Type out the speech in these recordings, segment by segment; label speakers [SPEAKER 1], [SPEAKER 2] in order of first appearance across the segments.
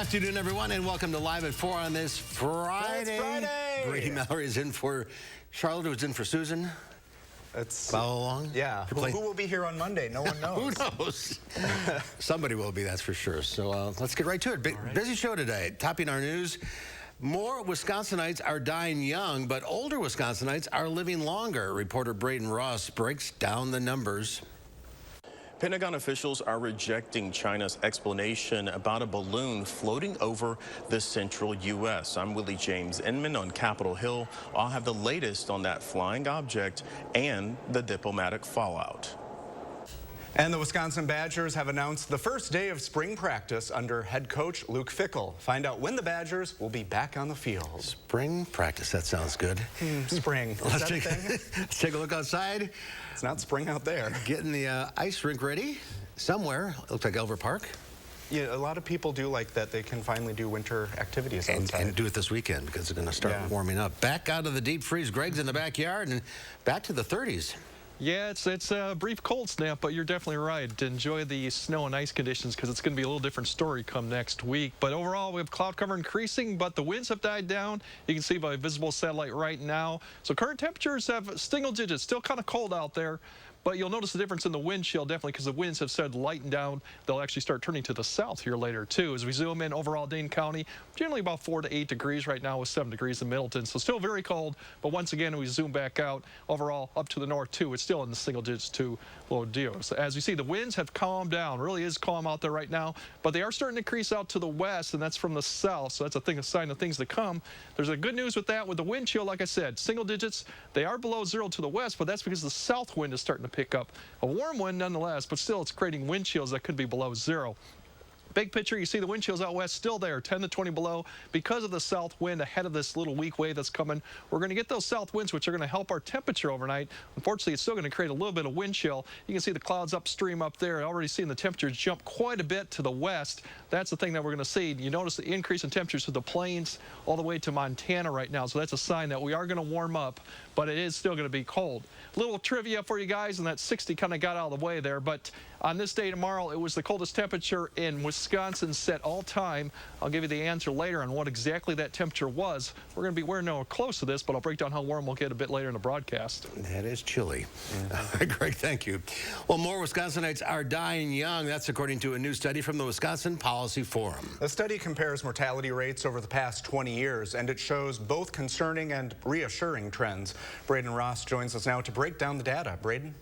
[SPEAKER 1] afternoon, everyone, and welcome to Live at 4 on this Friday.
[SPEAKER 2] It's Friday.
[SPEAKER 1] Brady Mallory is in for Charlotte, who's in for Susan. Follow along.
[SPEAKER 2] Yeah. Who will be here on Monday? No one knows.
[SPEAKER 1] Who knows? Somebody will be, that's for sure. So let's get right to it. Busy show today. Topping our news. More Wisconsinites are dying young, but older Wisconsinites are living longer. Reporter Braden Ross breaks down the numbers.
[SPEAKER 3] Pentagon officials are rejecting China's explanation about a balloon floating over the central U.S. I'm Willie James Inman on Capitol Hill. I'll have the latest on that flying object and the diplomatic fallout.
[SPEAKER 2] And the Wisconsin Badgers have announced the first day of spring practice under head coach Luke Fickell. Find out when the Badgers will be back on the field.
[SPEAKER 1] Spring practice, that sounds good.
[SPEAKER 2] Spring.
[SPEAKER 1] Let's take a look outside.
[SPEAKER 2] It's not spring out there.
[SPEAKER 1] Getting the ice rink ready somewhere. It looks like Elver Park.
[SPEAKER 2] Yeah, a lot of people do like that they can finally do winter activities outside.
[SPEAKER 1] And do it this weekend because it's going to start warming up. Back out of the deep freeze. Greg's in the backyard and back to the 30s.
[SPEAKER 4] Yeah, it's a brief cold snap, but you're definitely right. Enjoy the snow and ice conditions because it's going to be a little different story come next week. But overall, we have cloud cover increasing, but the winds have died down. You can see by visible satellite right now. So current temperatures have single digits, still kind of cold out there. But you'll notice the difference in the wind chill, definitely, because the winds have started to lighten down. They'll actually start turning to the south here later, too. As we zoom in, overall, Dane County, generally about 4 to 8 degrees right now with 7 degrees in Middleton. So still very cold. But once again, we zoom back out, overall, up to the north, too. It's still in the single digits, too, low deal. So as you see, the winds have calmed down. It really is calm out there right now. But they are starting to increase out to the west, and that's from the south. So that's a sign of things to come. There's a good news with that. With the wind chill, like I said, single digits. They are below zero to the west, but that's because the south wind is starting to pick up. A warm wind nonetheless, but still it's creating wind chills that could be below zero. Big picture, you see the wind chills out west still there, 10 to 20 below, because of the south wind ahead of this little weak wave that's coming. We're going to get those south winds, which are going to help our temperature overnight. Unfortunately, it's still going to create a little bit of wind chill. You can see the clouds upstream up there. Already seeing the temperatures jump quite a bit to the west. That's the thing that we're going to see. You notice the increase in temperatures to the plains all the way to Montana right now. So that's a sign that we are going to warm up, but it is still going to be cold. Little trivia for you guys, and that 60 kind of got out of the way there. But on this day tomorrow, it was the coldest temperature in Wisconsin set all time. I'll give you the answer later on what exactly that temperature was. We're going to be wearing nowhere close to this, but I'll break down how warm we'll get a bit later in the broadcast.
[SPEAKER 1] That is chilly. Greg, thank you. Well, more Wisconsinites are dying young. That's according to a new study from the Wisconsin Policy Forum.
[SPEAKER 2] The study compares mortality rates over the past 20 years, and it shows both concerning and reassuring trends. Braden Ross joins us now to break down the data. Braden?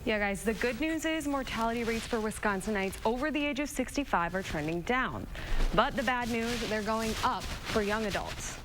[SPEAKER 5] Yeah, guys, the good news is mortality rates for Wisconsinites over the age of 65 are trending down. But the bad news, they're going up for young adults.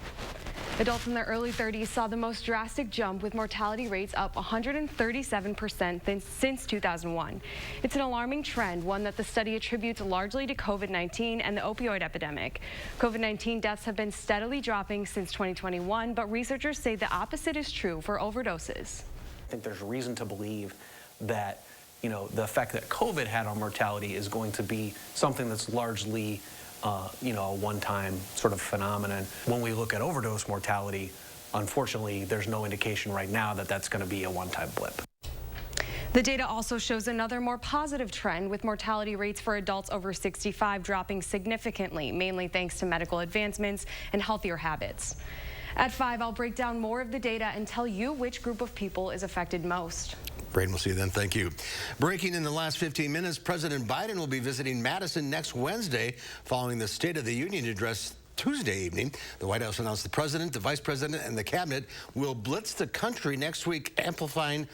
[SPEAKER 5] Adults in their early 30s saw the most drastic jump, with mortality rates up 137% since 2001. It's an alarming trend, one that the study attributes largely to COVID-19 and the opioid epidemic. COVID-19 deaths have been steadily dropping since 2021, but researchers say the opposite is true for overdoses.
[SPEAKER 6] I think there's reason to believe that, the effect that COVID had on mortality is going to be something that's largely, a one-time sort of phenomenon. When we look at overdose mortality, unfortunately, there's no indication right now that that's going to be a one-time blip.
[SPEAKER 5] The data also shows another more positive trend, with mortality rates for adults over 65 dropping significantly, mainly thanks to medical advancements and healthier habits. At 5, I'll break down more of the data and tell you which group of people is affected most.
[SPEAKER 1] Braden, we'll see you then. Thank you. Breaking in the last 15 minutes, President Biden will be visiting Madison next Wednesday following the State of the Union address Tuesday evening. The White House announced the president, the vice president, and the cabinet will blitz the country next week, applying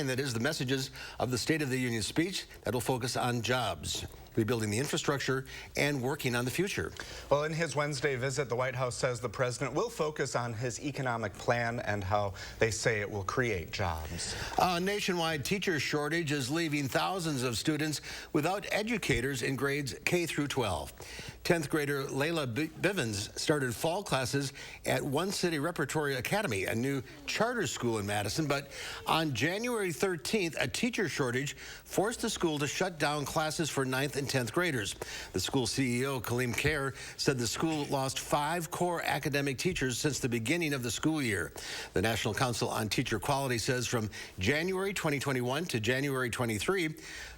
[SPEAKER 1] the messages of the State of the Union speech that will focus on jobs, rebuilding the infrastructure, and working on the future.
[SPEAKER 2] Well, in his Wednesday visit, the White House says the president will focus on his economic plan and how they say it will create jobs.
[SPEAKER 1] A nationwide teacher shortage is leaving thousands of students without educators in grades K through 12. 10th grader Layla Bivens started fall classes at One City Repertory Academy, a new charter school in Madison. But on January 13th, a teacher shortage forced the school to shut down classes for 9th and 10th graders. The school CEO, Kaleem Kher, said the school lost 5 core academic teachers since the beginning of the school year. The National Council on Teacher Quality says from January 2021 to January 23,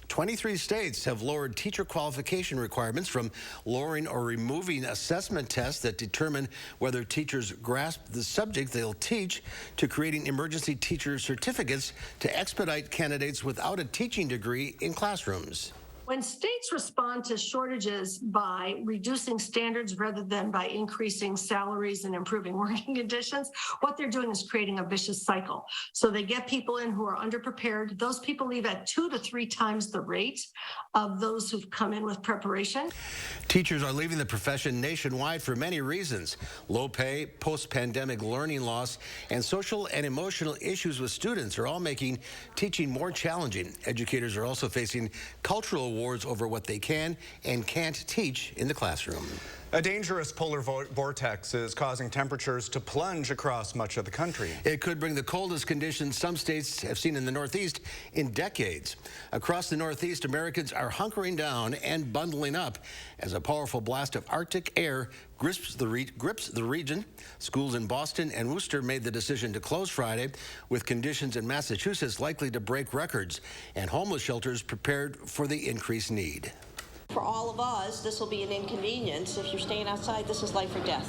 [SPEAKER 1] 23 states have lowered teacher qualification requirements, from lowering or removing assessment tests that determine whether teachers grasp the subject they'll teach, to creating emergency teacher certificates to expedite candidates without a teaching degree in classrooms.
[SPEAKER 7] When states respond to shortages by reducing standards rather than by increasing salaries and improving working conditions, what they're doing is creating a vicious cycle. So they get people in who are underprepared. Those people leave at 2 to 3 times the rate of those who've come in with preparation.
[SPEAKER 1] Teachers are leaving the profession nationwide for many reasons. Low pay, post-pandemic learning loss, and social and emotional issues with students are all making teaching more challenging. Educators are also facing cultural wars over what they can and can't teach in the classroom.
[SPEAKER 2] A dangerous polar vortex is causing temperatures to plunge across much of the country.
[SPEAKER 1] It could bring the coldest conditions some states have seen in the Northeast in decades. Across the Northeast, Americans are hunkering down and bundling up as a powerful blast of Arctic air grips the region. Schools in Boston and Worcester made the decision to close Friday, with conditions in Massachusetts likely to break records, and homeless shelters prepared for the increased need.
[SPEAKER 8] For all of us, this will be an inconvenience. If you're staying outside, this is life or death.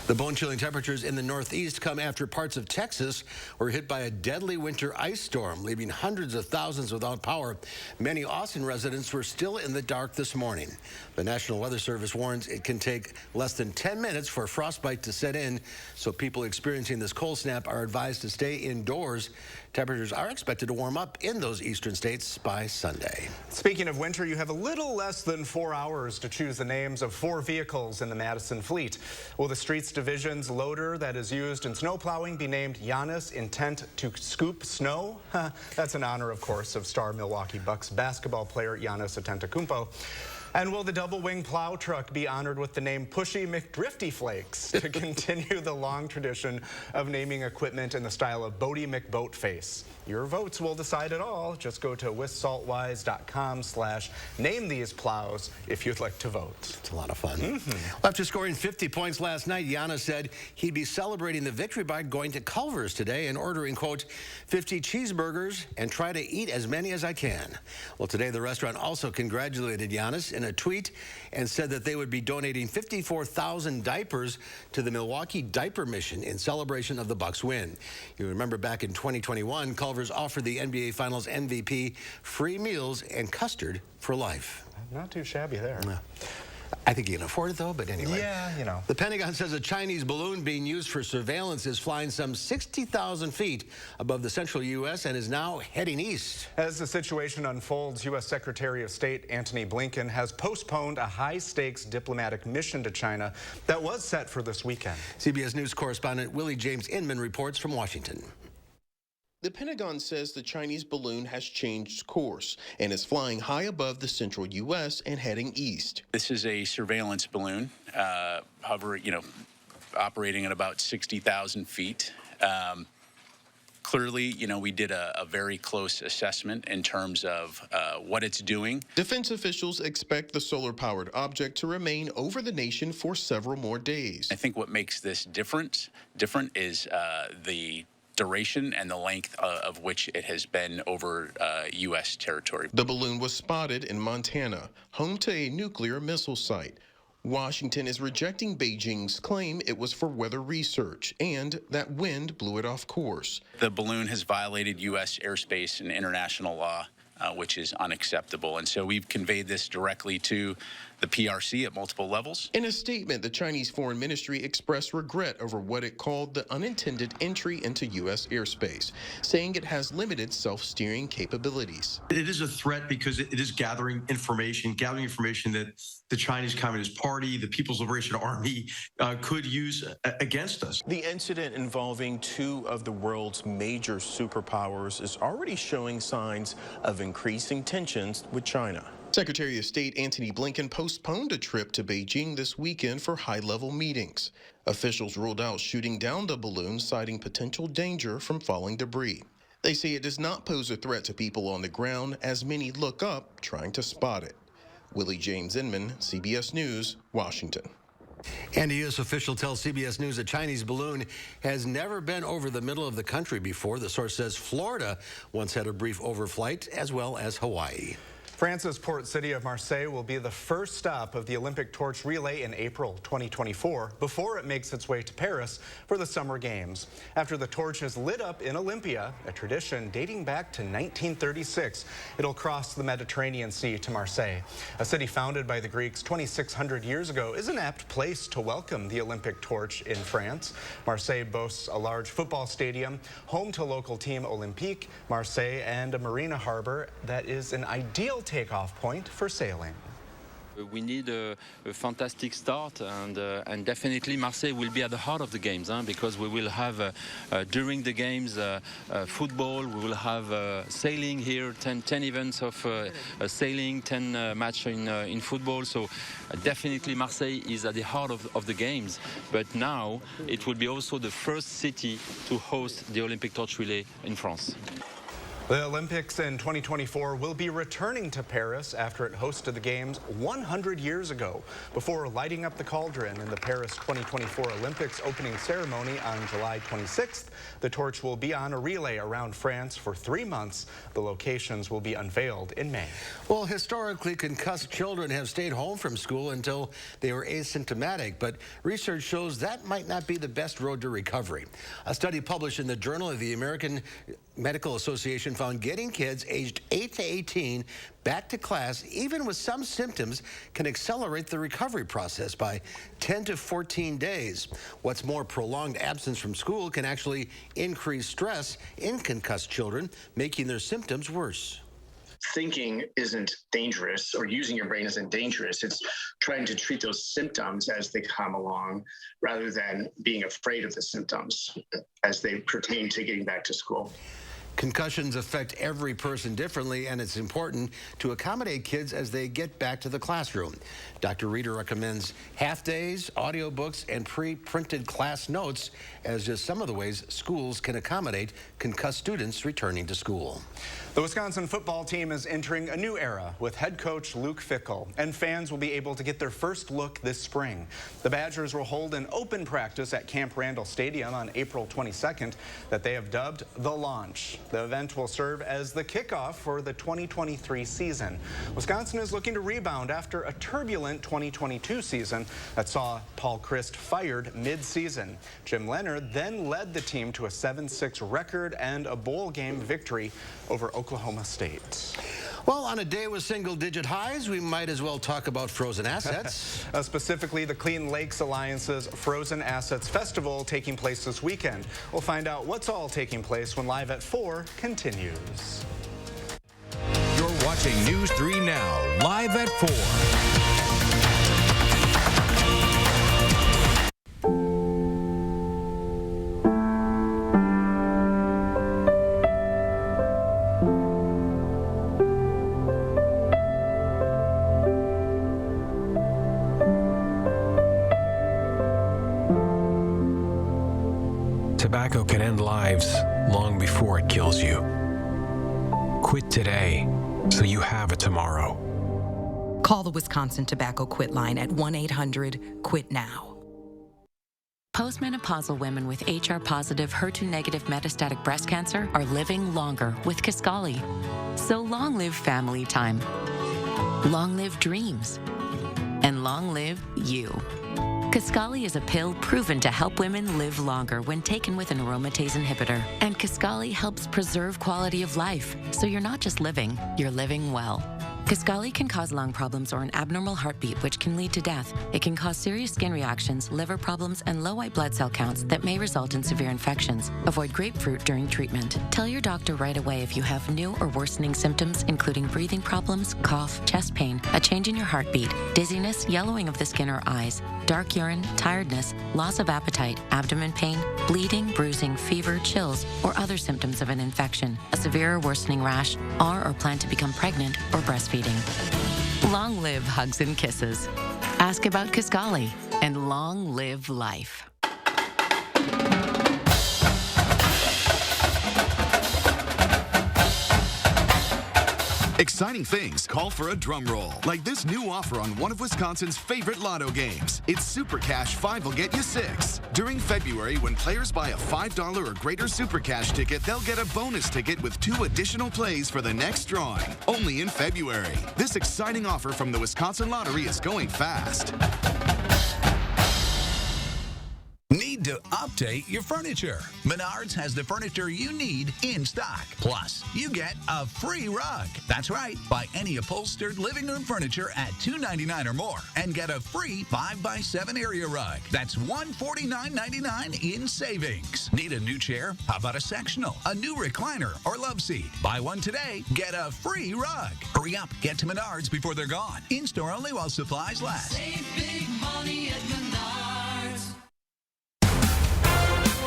[SPEAKER 1] The bone-chilling temperatures in the Northeast come after parts of Texas were hit by a deadly winter ice storm, leaving hundreds of thousands without power. Many Austin residents were still in the dark this morning. The National Weather Service warns it can take less than 10 minutes for frostbite to set in, so people experiencing this cold snap are advised to stay indoors. Temperatures are expected to warm up in those eastern states by Sunday.
[SPEAKER 2] Speaking of winter, you have a little less than 4 hours to choose the names of 4 vehicles in the Madison fleet. Will the Streets Division's loader that is used in snow plowing be named Giannis Intent to Scoop Snow? That's in honor, of course, of star Milwaukee Bucks basketball player Giannis Antetokounmpo. And will the double-wing plow truck be honored with the name Pushy McDrifty Flakes to continue the long tradition of naming equipment in the style of Bodie McBoatface? Your votes will decide it all. Just go to wissaltwise.com/name these plows if you'd like to vote.
[SPEAKER 1] It's a lot of fun. After scoring 50 points last night, Giannis said he'd be celebrating the victory by going to Culver's today and ordering, quote, 50 cheeseburgers and try to eat as many as I can. Well, today the restaurant also congratulated Giannis in a tweet and said that they would be donating 54,000 diapers to the Milwaukee Diaper Mission in celebration of the Bucks' win. You remember back in 2021, Culver's offered the NBA Finals MVP free meals and custard for life.
[SPEAKER 2] Not too shabby there.
[SPEAKER 1] Yeah. I think you can afford it, though, but anyway.
[SPEAKER 2] Yeah, you know.
[SPEAKER 1] The Pentagon says a Chinese balloon being used for surveillance is flying some 60,000 feet above the central U.S. and is now heading east.
[SPEAKER 2] As the situation unfolds, U.S. Secretary of State Antony Blinken has postponed a high-stakes diplomatic mission to China that was set for this weekend.
[SPEAKER 1] CBS News correspondent Willie James Inman reports from Washington.
[SPEAKER 3] The Pentagon says the Chinese balloon has changed course and is flying high above the central U.S. and heading east.
[SPEAKER 9] This is a surveillance balloon, operating at about 60,000 feet. Clearly, we did a very close assessment in terms of what it's doing.
[SPEAKER 3] Defense officials expect the solar-powered object to remain over the nation for several more days.
[SPEAKER 9] I think what makes this different is the duration and the length of which it has been over U.S. territory.
[SPEAKER 3] The balloon was spotted in Montana, home to a nuclear missile site. Washington is rejecting Beijing's claim it was for weather research and that wind blew it off course.
[SPEAKER 9] The balloon has violated U.S. airspace and international law, which is unacceptable. And so we've conveyed this directly to the PRC at multiple levels.
[SPEAKER 3] In a statement, the Chinese Foreign Ministry expressed regret over what it called the unintended entry into U.S. airspace, saying it has limited self-steering capabilities.
[SPEAKER 10] It is a threat because it is gathering information that the Chinese Communist Party, the People's Liberation Army could use against us.
[SPEAKER 3] The incident involving 2 of the world's major superpowers is already showing signs of increasing tensions with China. Secretary of State Antony Blinken postponed a trip to Beijing this weekend for high-level meetings. Officials ruled out shooting down the balloon, citing potential danger from falling debris. They say it does not pose a threat to people on the ground, as many look up trying to spot it. Willie James Inman, CBS News, Washington.
[SPEAKER 1] And a U.S. official tells CBS News a Chinese balloon has never been over the middle of the country before. The source says Florida once had a brief overflight, as well as Hawaii.
[SPEAKER 2] France's port city of Marseille will be the first stop of the Olympic torch relay in April 2024 before it makes its way to Paris for the Summer Games. After the torch is lit up in Olympia, a tradition dating back to 1936, it'll cross the Mediterranean Sea to Marseille. A city founded by the Greeks 2,600 years ago is an apt place to welcome the Olympic torch in France. Marseille boasts a large football stadium, home to local team Olympique Marseille, and a marina harbor that is an ideal takeoff point for sailing.
[SPEAKER 11] We need a fantastic start, and definitely Marseille will be at the heart of the games, because we will have during the games football, we will have sailing here, 10 events of sailing, 10 matches in football, so definitely Marseille is at the heart of the games, but now it will be also the first city to host the Olympic torch relay in France.
[SPEAKER 2] The Olympics in 2024 will be returning to Paris after it hosted the Games 100 years ago. Before lighting up the cauldron in the Paris 2024 Olympics opening ceremony on July 26th, the torch will be on a relay around France for 3 months. The locations will be unveiled in May.
[SPEAKER 1] Well, historically, concussed children have stayed home from school until they were asymptomatic, but research shows that might not be the best road to recovery. A study published in the Journal of the American Medical Association found getting kids aged 8 to 18 back to class, even with some symptoms, can accelerate the recovery process by 10 to 14 days. What's more, prolonged absence from school can actually increase stress in concussed children, making their symptoms worse.
[SPEAKER 12] Thinking isn't dangerous, or using your brain isn't dangerous. It's trying to treat those symptoms as they come along rather than being afraid of the symptoms as they pertain to getting back to school.
[SPEAKER 1] Concussions affect every person differently, and it's important to accommodate kids as they get back to the classroom. Dr. Reeder recommends half-days, audiobooks, and pre-printed class notes as just some of the ways schools can accommodate concussed students returning to school.
[SPEAKER 2] The Wisconsin football team is entering a new era with head coach Luke Fickell, and fans will be able to get their first look this spring. The Badgers will hold an open practice at Camp Randall Stadium on April 22nd that they have dubbed The Launch. The event will serve as the kickoff for the 2023 season. Wisconsin is looking to rebound after a turbulent 2022 season that saw Paul Christ fired mid-season. Jim Leonard then led the team to a 7-6 record and a bowl game victory over Oklahoma State.
[SPEAKER 1] Well, on a day with single-digit highs, we might as well talk about frozen assets.
[SPEAKER 2] Specifically, the Clean Lakes Alliance's Frozen Assets Festival taking place this weekend. We'll find out what's all taking place when Live at 4 continues.
[SPEAKER 13] You're watching News 3 Now, Live at 4.
[SPEAKER 14] Tobacco can end lives long before it kills you. Quit today so you have a tomorrow.
[SPEAKER 15] Call the Wisconsin Tobacco Quit line at 1-800-QUIT-NOW.
[SPEAKER 16] Postmenopausal women with HR-positive, HER2-negative metastatic breast cancer are living longer with Kisqali. So long live family time, long live dreams, and long live you. Kisqali is a pill proven to help women live longer when taken with an aromatase inhibitor. And Kisqali helps preserve quality of life, so you're not just living, you're living well. Kisqali can cause lung problems or an abnormal heartbeat, which can lead to death. It can cause serious skin reactions, liver problems, and low white blood cell counts that may result in severe infections. Avoid grapefruit during treatment. Tell your doctor right away if you have new or worsening symptoms, including breathing problems, cough, chest pain, a change in your heartbeat, dizziness, yellowing of the skin or eyes, dark urine, tiredness, loss of appetite, abdomen pain, bleeding, bruising, fever, chills, or other symptoms of an infection, a severe or worsening rash, are or plan to become pregnant or breastfeeding. Long live hugs and kisses. Ask about Kisqali and long live life.
[SPEAKER 17] Exciting things call for a drum roll, like this new offer on one of Wisconsin's favorite lotto games. It's Super Cash 5 will get you 6. During February, when players buy a $5 or greater Super Cash ticket, they'll get a bonus ticket with 2 additional plays for the next drawing. Only in February. This exciting offer from the Wisconsin Lottery is going fast.
[SPEAKER 18] Need to update your furniture? Menards has the furniture you need in stock. Plus, you get a free rug. That's right. Buy any upholstered living room furniture at $2.99 or more and get a free 5x7 area rug. That's $149.99 in savings. Need a new chair? How about a sectional, a new recliner, or love seat? Buy one today, get a free rug. Hurry up. Get to Menards before they're gone. In-store only while supplies last.
[SPEAKER 19] Save big money at Menards.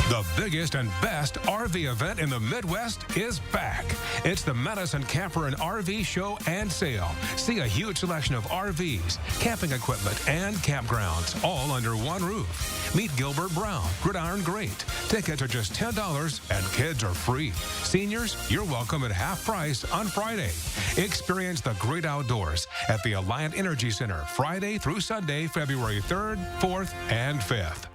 [SPEAKER 14] The biggest and best RV event in the Midwest is back. It's the Madison Camper and RV Show and Sale. See a huge selection of RVs, camping equipment, and campgrounds, all under one roof. Meet Gilbert Brown, Gridiron Great. Tickets are just $10 and kids are free. Seniors, you're welcome at half price on Friday. Experience the great outdoors at the Alliant Energy Center, Friday through Sunday, February 3rd, 4th, and 5th.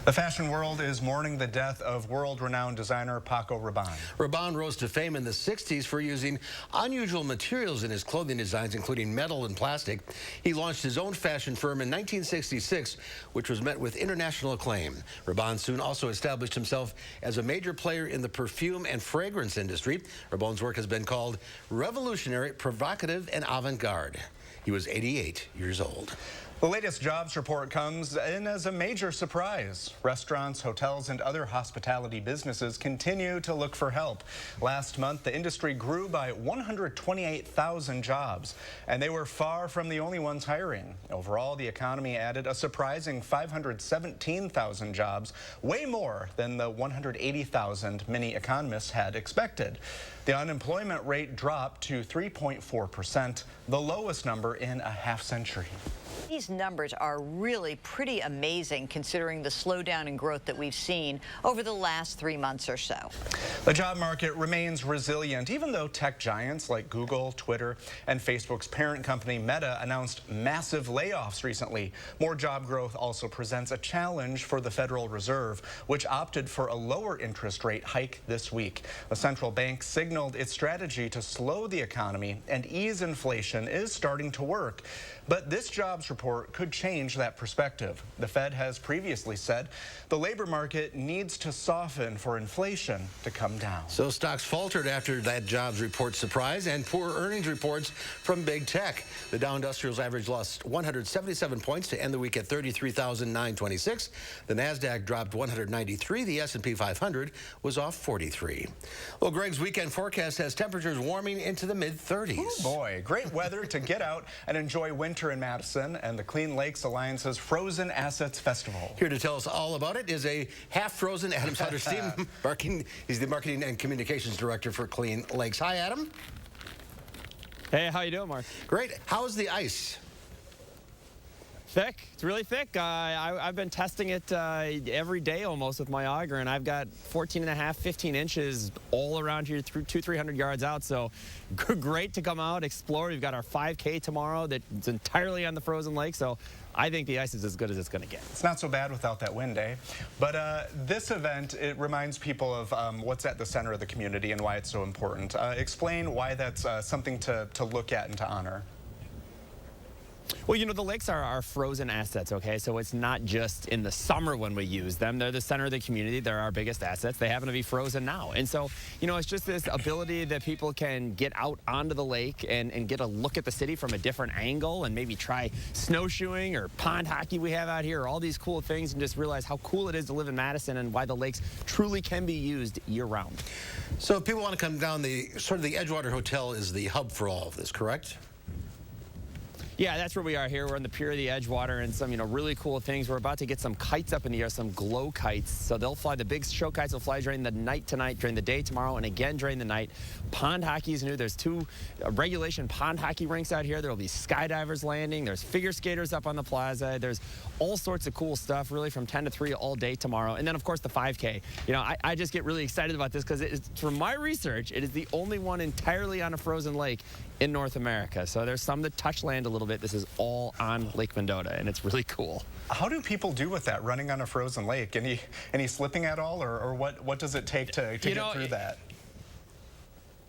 [SPEAKER 2] The fashion world is mourning the death of world-renowned designer Paco Rabanne.
[SPEAKER 1] Rabanne rose to fame in the 60s for using unusual materials in his clothing designs, including metal and plastic. He launched his own fashion firm in 1966, which was met with international acclaim. Rabanne soon also established himself as a major player in the perfume and fragrance industry. Rabanne's work has been called revolutionary, provocative, and avant-garde. He was 88 years old.
[SPEAKER 2] The latest jobs report comes in as a major surprise. Restaurants, hotels, and other hospitality businesses continue to look for help. Last month, the industry grew by 128,000 jobs, and they were far from the only ones hiring. Overall, the economy added a surprising 517,000 jobs, way more than the 180,000 many economists had expected. The unemployment rate dropped to 3.4%, the lowest number in a half-century.
[SPEAKER 20] These numbers are really pretty amazing considering the slowdown in growth that we've seen over the last 3 months or so.
[SPEAKER 2] The job market remains resilient, even though tech giants like Google, Twitter, and Facebook's parent company Meta announced massive layoffs recently. More job growth also presents a challenge for the Federal Reserve, which opted for a lower interest rate hike this week. The central bank signaled its strategy to slow the economy and ease inflation is starting to work. But this jobs report could change that perspective. The Fed has previously said the labor market needs to soften for inflation to come down.
[SPEAKER 1] So stocks faltered after that jobs report surprise and poor earnings reports from big tech. The Dow Industrials average lost 177 points to end the week at 33,926. The Nasdaq dropped 193. The S&P 500 was off 43. Well, Greg's weekend forecast has temperatures warming into the mid-30s.
[SPEAKER 2] Oh boy, great weather to get out and enjoy winter in Madison and the Clean Lakes Alliance's Frozen Assets Festival.
[SPEAKER 1] Here to tell us all about it is a half-frozen Adam Sutterstein. He's the Marketing and Communications Director for Clean Lakes. Hi, Adam.
[SPEAKER 21] Hey, how you doing, Mark?
[SPEAKER 1] Great. How's the ice?
[SPEAKER 21] Thick. It's really thick. I've been testing it every day almost with my auger, and I've got 14.5, 15 inches all around here through 200-300 yards out. So great to come out, explore. We've got our 5K tomorrow that's entirely on the frozen lake. So I think the ice is as good as it's going to get.
[SPEAKER 2] It's not so bad without that wind, eh? But this event, it reminds people of what's at the center of the community and why it's so important. Explain why that's something to look at and to honor.
[SPEAKER 21] Well, you know, the lakes are our frozen assets, okay? So it's not just in the summer when we use them. They're the center of the community. They're our biggest assets. They happen to be frozen now. And so, you know, it's just this ability that people can get out onto the lake and get a look at the city from a different angle and maybe try snowshoeing or pond hockey we have out here, or all these cool things, and just realize how cool it is to live in Madison and why the lakes truly can be used year-round.
[SPEAKER 1] So if people want to come down, the Edgewater Hotel is the hub for all of this, correct?
[SPEAKER 21] Yeah, that's where we are here. We're on the pier of the Edgewater, and some, really cool things. We're about to get some kites up in the air, some glow kites. So they'll fly, the big show kites will fly during the night tonight, during the day tomorrow, and again during the night. Pond hockey is new. There's 2 regulation pond hockey rinks out here. There'll be skydivers landing. There's figure skaters up on the plaza. There's all sorts of cool stuff, really, from 10 to 3 all day tomorrow. And then, of course, the 5K. I just get really excited about this because, from my research, it is the only one entirely on a frozen lake in North America. So there's some that touch land a little bit. This is all on Lake Mendota, and it's really cool.
[SPEAKER 2] How do people do with that, running on a frozen lake? Any slipping at all, or what does it take to get through that?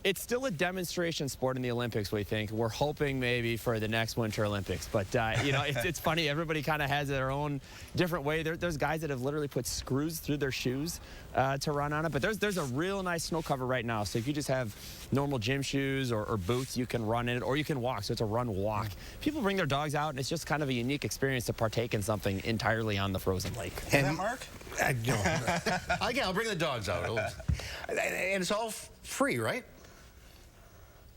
[SPEAKER 21] It's still a demonstration sport in the Olympics, we think. We're hoping maybe for the next Winter Olympics. But, it's funny. Everybody kind of has their own different way. There's guys that have literally put screws through their shoes to run on it. But there's a real nice snow cover right now. So if you just have normal gym shoes or boots, you can run in it, or you can walk. So it's a run-walk. People bring their dogs out, and it's just kind of a unique experience to partake in something entirely on the frozen lake.
[SPEAKER 2] And that, Mark?
[SPEAKER 1] I'll bring the dogs out. And it's all free, right?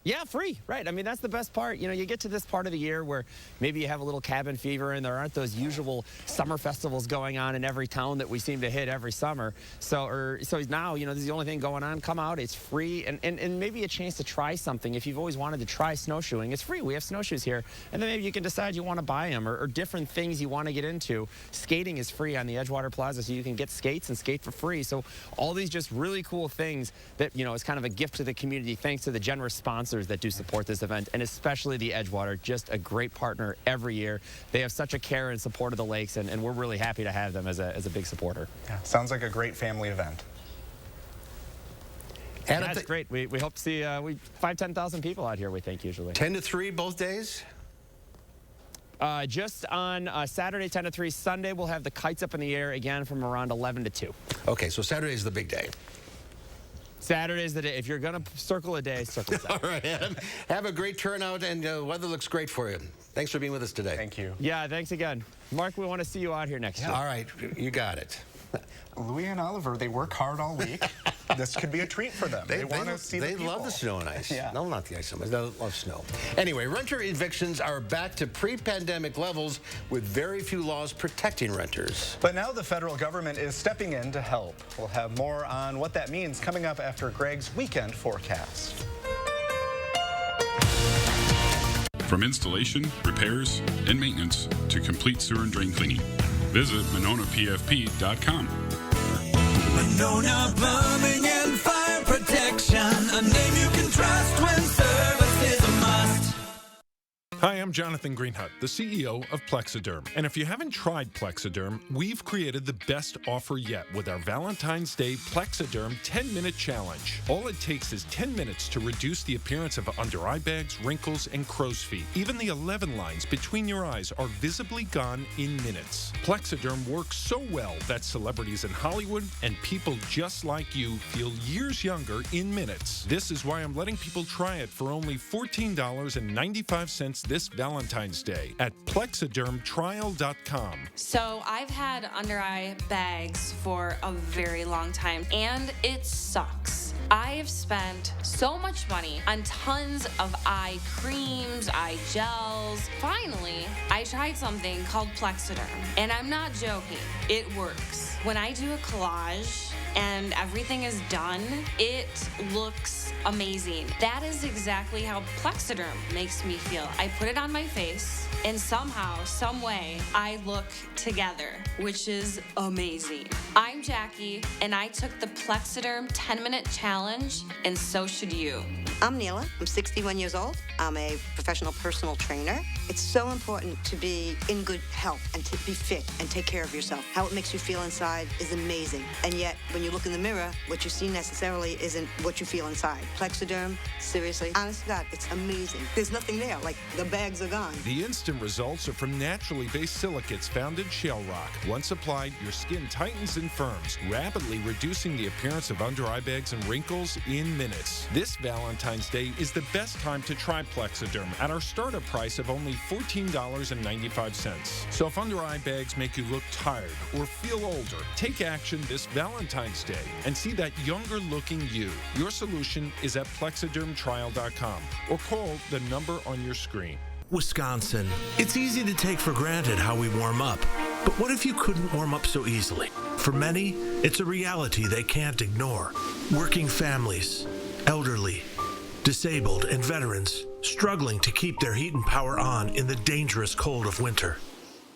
[SPEAKER 21] Yeah, free, right. I mean, that's the best part. You get to this part of the year where maybe you have a little cabin fever and there aren't those usual summer festivals going on in every town that we seem to hit every summer. So now, this is the only thing going on. Come out, it's free, and maybe a chance to try something. If you've always wanted to try snowshoeing, it's free. We have snowshoes here. And then maybe you can decide you want to buy them or different things you want to get into. Skating is free on the Edgewater Plaza, so you can get skates and skate for free. So all these just really cool things that, is kind of a gift to the community thanks to the generous sponsors that do support this event, and especially the Edgewater, just a great partner every year. They have such a care and support of the lakes, and we're really happy to have them as a big supporter.
[SPEAKER 2] Yeah, sounds like a great family event.
[SPEAKER 21] And that's great. We hope to see 5,000-10,000 people out here, we think, usually.
[SPEAKER 1] 10 to 3 both days?
[SPEAKER 21] Just on Saturday, 10 to 3. Sunday, we'll have the kites up in the air again from around 11 to 2.
[SPEAKER 1] Okay, so Saturday is the big day.
[SPEAKER 21] Saturday's the day. If you're going to circle a day, circle Saturday.
[SPEAKER 1] All right, Adam. Have a great turnout, and weather looks great for you. Thanks for being with us today.
[SPEAKER 2] Thank you.
[SPEAKER 21] Yeah, thanks again. Mark, we want to see you out here next year.
[SPEAKER 1] All right, you got it.
[SPEAKER 2] Louie and Oliver, they work hard all week. This could be a treat for them. They want to see the people.
[SPEAKER 1] They love the snow and ice.
[SPEAKER 2] Yeah.
[SPEAKER 1] No, not the ice so much. They love snow. Anyway, renter evictions are back to pre-pandemic levels with very few laws protecting renters.
[SPEAKER 2] But now the federal government is stepping in to help. We'll have more on what that means coming up after Greg's weekend forecast.
[SPEAKER 4] From installation, repairs, and maintenance to complete sewer and drain cleaning, visit MononaPFP.com.
[SPEAKER 19] Monona Plumbing and Fire Protection, a name you can trust when service is a must.
[SPEAKER 22] Hi, I'm Jonathan Greenhut, the CEO of Plexiderm. And if you haven't tried Plexiderm, we've created the best offer yet with our Valentine's Day Plexiderm 10-minute challenge. All it takes is 10 minutes to reduce the appearance of under eye bags, wrinkles, and crow's feet. Even the 11 lines between your eyes are visibly gone in minutes. Plexiderm works so well that celebrities in Hollywood and people just like you feel years younger in minutes. This is why I'm letting people try it for only $14.95 this Valentine's Day at plexidermtrial.com.
[SPEAKER 23] So I've had under eye bags for a very long time, and it sucks. I have spent so much money on tons of eye creams, eye gels. Finally, I tried something called Plexiderm, and I'm not joking. It works. When I do a collage and everything is done, it looks amazing. That is exactly how Plexiderm makes me feel. I put it on my face, and somehow, some way, I look together, which is amazing. I'm Jackie, and I took the Plexiderm 10-minute challenge, and so should you.
[SPEAKER 24] I'm Neela. I'm 61 years old. I'm a professional personal trainer. It's so important to be in good health and to be fit and take care of yourself. How it makes you feel inside is amazing. And yet, when you look in the mirror, what you see necessarily isn't what you feel inside. Plexiderm, seriously, honest to God, it's amazing. There's nothing there, like the bags are gone.
[SPEAKER 22] The instant results are from naturally based silicates found in shale rock. Once applied, your skin tightens and firms, rapidly reducing the appearance of under eye bags and wrinkles in minutes. This Valentine's Day is the best time to try Plexiderm at our starter price of only $14.95. So if under eye bags make you look tired or feel older, take action this Valentine's Day and see that younger looking you. Your solution is at plexidermtrial.com or call the number on your screen.
[SPEAKER 5] Wisconsin. It's easy to take for granted how we warm up. But what if you couldn't warm up so easily? For many, it's a reality they can't ignore. Working families, elderly, disabled, and veterans struggling to keep their heat and power on in the dangerous cold of winter.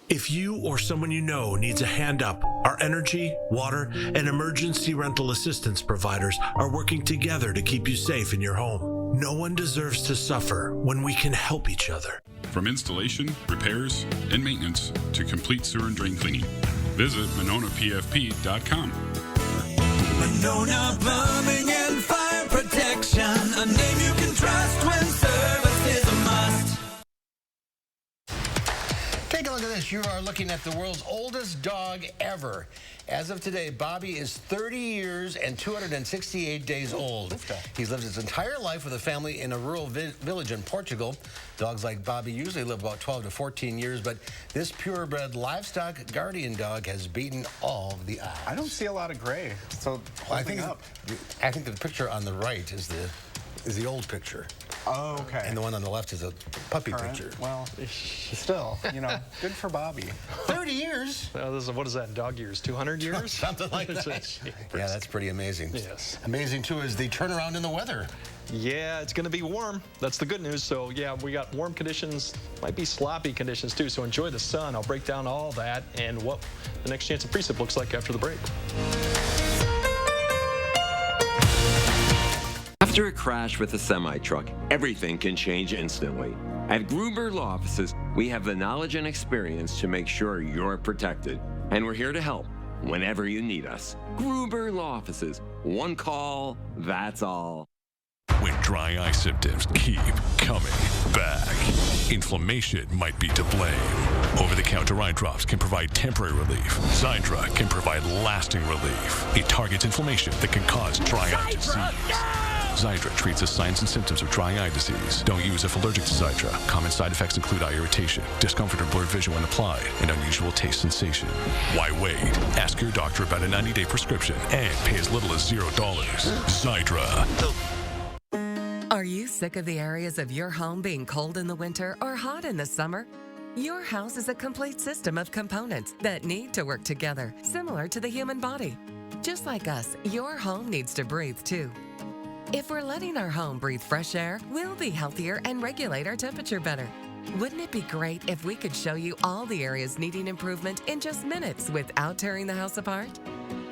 [SPEAKER 5] If you or someone you know needs a hand up, our energy, water, and emergency rental assistance providers are working together to keep you safe in your home. No one deserves to suffer when we can help each other.
[SPEAKER 4] From installation, repairs, and maintenance to complete sewer and drain cleaning, visit MononaPFP.com.
[SPEAKER 19] Monona Plumbing and Fire Protection, a name you can trust when service is a must.
[SPEAKER 1] Take a look at this. You are looking at the world's oldest dog ever. As of today, Bobby is 30 years and 268 days old. He's lived his entire life with a family in a rural village in Portugal. Dogs like Bobby usually live about 12 to 14 years, but this purebred livestock guardian dog has beaten all of the odds.
[SPEAKER 2] I don't see a lot of gray, so
[SPEAKER 1] I think the picture on the right is the old picture.
[SPEAKER 2] Oh, okay.
[SPEAKER 1] And the one on the left is a puppy picture.
[SPEAKER 2] Well, still, good for Bobby.
[SPEAKER 1] 30 years?
[SPEAKER 6] What is that in dog years? 200 years?
[SPEAKER 1] Something like that. Yeah, that's pretty amazing.
[SPEAKER 6] Yes.
[SPEAKER 1] Amazing, too, is the turnaround in the weather.
[SPEAKER 6] Yeah, it's going to be warm. That's the good news. So, yeah, we got warm conditions, might be sloppy conditions, too. So enjoy the sun. I'll break down all that and what the next chance of precip looks like after the break.
[SPEAKER 7] After a crash with a semi-truck, everything can change instantly. At Gruber Law Offices, we have the knowledge and experience to make sure you're protected. And we're here to help whenever you need us. Gruber Law Offices. One call, that's all.
[SPEAKER 8] When dry eye symptoms keep coming back, inflammation might be to blame. Over-the-counter eye drops can provide temporary relief. Xiidra can provide lasting relief. It targets inflammation that can cause dry eye disease. Xiidra treats the signs and symptoms of dry eye disease. Don't use if allergic to Xiidra. Common side effects include eye irritation, discomfort or blurred vision when applied, and unusual taste sensation. Why wait? Ask your doctor about a 90-day prescription and pay as little as $0. Xiidra.
[SPEAKER 15] Are you sick of the areas of your home being cold in the winter or hot in the summer? Your house is a complete system of components that need to work together, similar to the human body. Just like us, your home needs to breathe too. If we're letting our home breathe fresh air, we'll be healthier and regulate our temperature better. Wouldn't it be great if we could show you all the areas needing improvement in just minutes without tearing the house apart?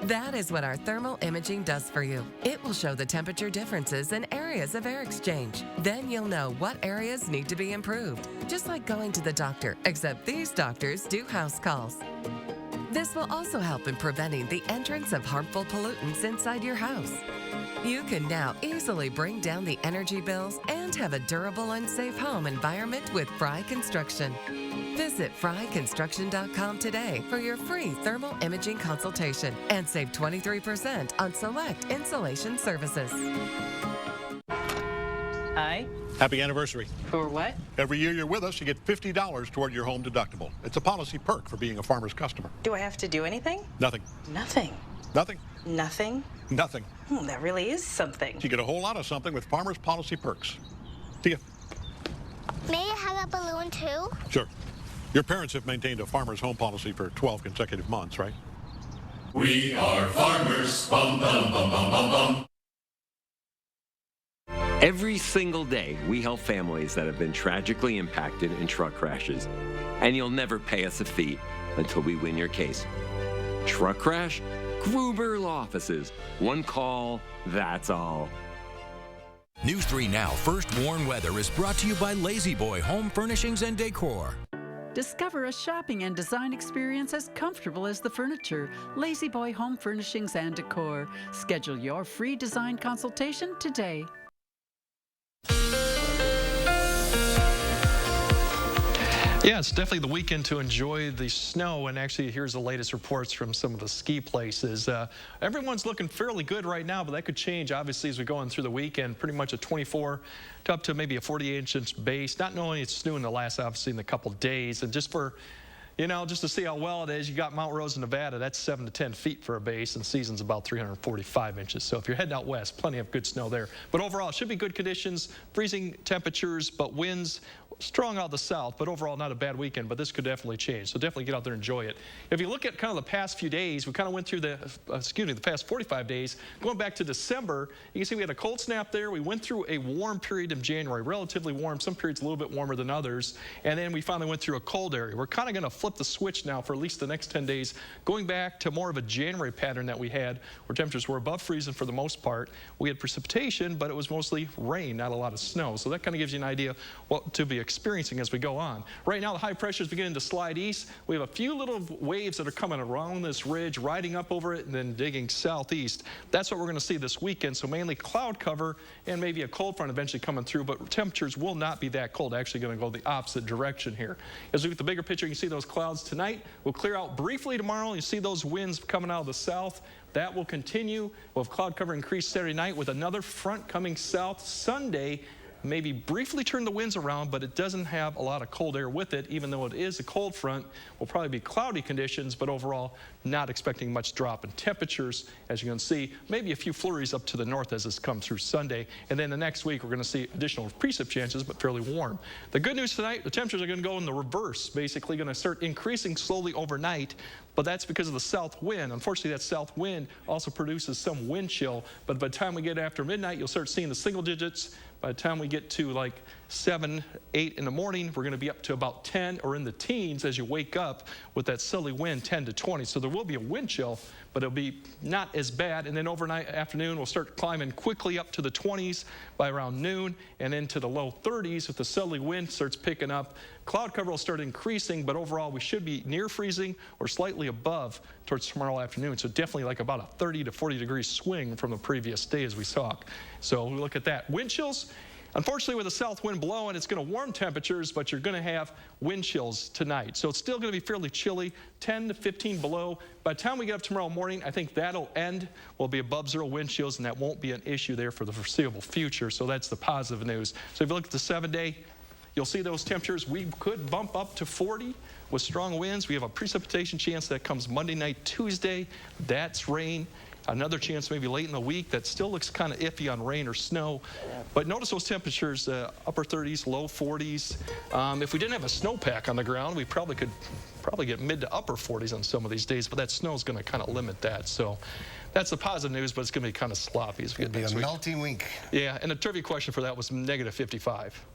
[SPEAKER 15] That is what our thermal imaging does for you. It will show the temperature differences in areas of air exchange. Then you'll know what areas need to be improved. Just like going to the doctor, except these doctors do house calls. This will also help in preventing the entrance of harmful pollutants inside your house. You can now easily bring down the energy bills and have a durable and safe home environment with Fry Construction. Visit fryconstruction.com today for your free thermal imaging consultation and save 23% on select insulation services.
[SPEAKER 25] Hi.
[SPEAKER 26] Happy anniversary.
[SPEAKER 25] For what?
[SPEAKER 26] Every year you're with us, you get $50 toward your home deductible. It's a policy perk for being a Farmer's customer.
[SPEAKER 25] Do I have to do anything?
[SPEAKER 26] Nothing.
[SPEAKER 25] Nothing.
[SPEAKER 26] Nothing.
[SPEAKER 25] Nothing?
[SPEAKER 26] Nothing.
[SPEAKER 25] That really is something.
[SPEAKER 26] You get a whole lot of something with Farmer's policy perks. See ya.
[SPEAKER 27] May I have a balloon too?
[SPEAKER 26] Sure. Your parents have maintained a Farmer's home policy for 12 consecutive months, right?
[SPEAKER 8] We are farmers. Bum, bum, bum, bum, bum, bum.
[SPEAKER 7] Every single day, we help families that have been tragically impacted in truck crashes. And you'll never pay us a fee until we win your case. Truck crash? Gruber Law Offices. One call, that's all.
[SPEAKER 13] News 3 Now First Warn Weather is brought to you by Lazy Boy Home Furnishings and Decor.
[SPEAKER 28] Discover a shopping and design experience as comfortable as the furniture. Lazy Boy Home Furnishings and Decor. Schedule your free design consultation today.
[SPEAKER 6] Yeah, it's definitely the weekend to enjoy the snow, and actually here's the latest reports from some of the ski places. Everyone's looking fairly good right now, but that could change obviously as we go on through the weekend. Pretty much a 24 to up to maybe a 48-inch base. Not knowing it's snowing the last, obviously, in a couple days. And just for you know, just to see how well it is, you got Mount Rose in Nevada. That's 7 to 10 feet for a base, and season's about 345 inches. So if you're heading out west, plenty of good snow there. But overall, it should be good conditions, freezing temperatures, but winds strong out of the south, but overall not a bad weekend, but this could definitely change. So definitely get out there and enjoy it. If you look at kind of the past few days, we kind of went through the past 45 days. Going back to December, you can see we had a cold snap there. We went through a warm period in January, relatively warm, some periods a little bit warmer than others, and then we finally went through a cold area. We're kind of going to flip the switch now for at least the next 10 days, going back to more of a January pattern that we had, where temperatures were above freezing for the most part. We had precipitation, but it was mostly rain, not a lot of snow. So that kind of gives you an idea what to be experiencing as we go on. Right now, the high pressure is beginning to slide east. We have a few little waves that are coming around this ridge, riding up over it, and then digging southeast. That's what we're going to see this weekend. So mainly cloud cover and maybe a cold front eventually coming through, but temperatures will not be that cold. Actually going to go the opposite direction here. As we look at the bigger picture, you can see those clouds tonight will clear out briefly tomorrow. You see those winds coming out of the south. That will continue. We'll have cloud cover increase Saturday night with another front coming south Sunday. Maybe briefly turn the winds around, but it doesn't have a lot of cold air with it. Even though it is a cold front, will probably be cloudy conditions, but overall not expecting much drop in temperatures. As you can see, maybe a few flurries up to the north as this comes through Sunday. And then the next week, we're going to see additional precip chances, but fairly warm. The good news tonight, the temperatures are going to go in the reverse, basically going to start increasing slowly overnight, but that's because of the south wind. Unfortunately, that south wind also produces some wind chill, but by the time we get after midnight, you'll start seeing the single digits. By the time we get to like 7, 8 in the morning, we're going to be up to about 10 or in the teens as you wake up with that silly wind, 10 to 20. So there will be a wind chill, but it'll be not as bad. And then overnight afternoon, we'll start climbing quickly up to the 20s by around noon and into the low 30s if the southerly wind starts picking up. Cloud cover will start increasing, but overall we should be near freezing or slightly above towards tomorrow afternoon. So definitely like about a 30 to 40 degree swing from the previous day as we saw. So we look at that. Wind chills. Unfortunately, with the south wind blowing, it's going to warm temperatures, but you're going to have wind chills tonight. So it's still going to be fairly chilly, 10 to 15 below. By the time we get up tomorrow morning, I think that'll end. We'll be above zero wind chills, and that won't be an issue there for the foreseeable future. So that's the positive news. So if you look at the 7-day, you'll see those temperatures. We could bump up to 40 with strong winds. We have a precipitation chance that comes Monday night, Tuesday. That's rain. Another chance maybe late in the week that still looks kind of iffy on rain or snow. But notice those temperatures, upper 30s, low 40s. If we didn't have a snowpack on the ground, we probably could get mid to upper 40s on some of these days, but that snow is going to kind of limit that. So that's the positive news, but it's going to be kind of sloppy as we get next week.
[SPEAKER 1] It'll be a melting week.
[SPEAKER 6] Yeah, and the trivia question for that was negative 55.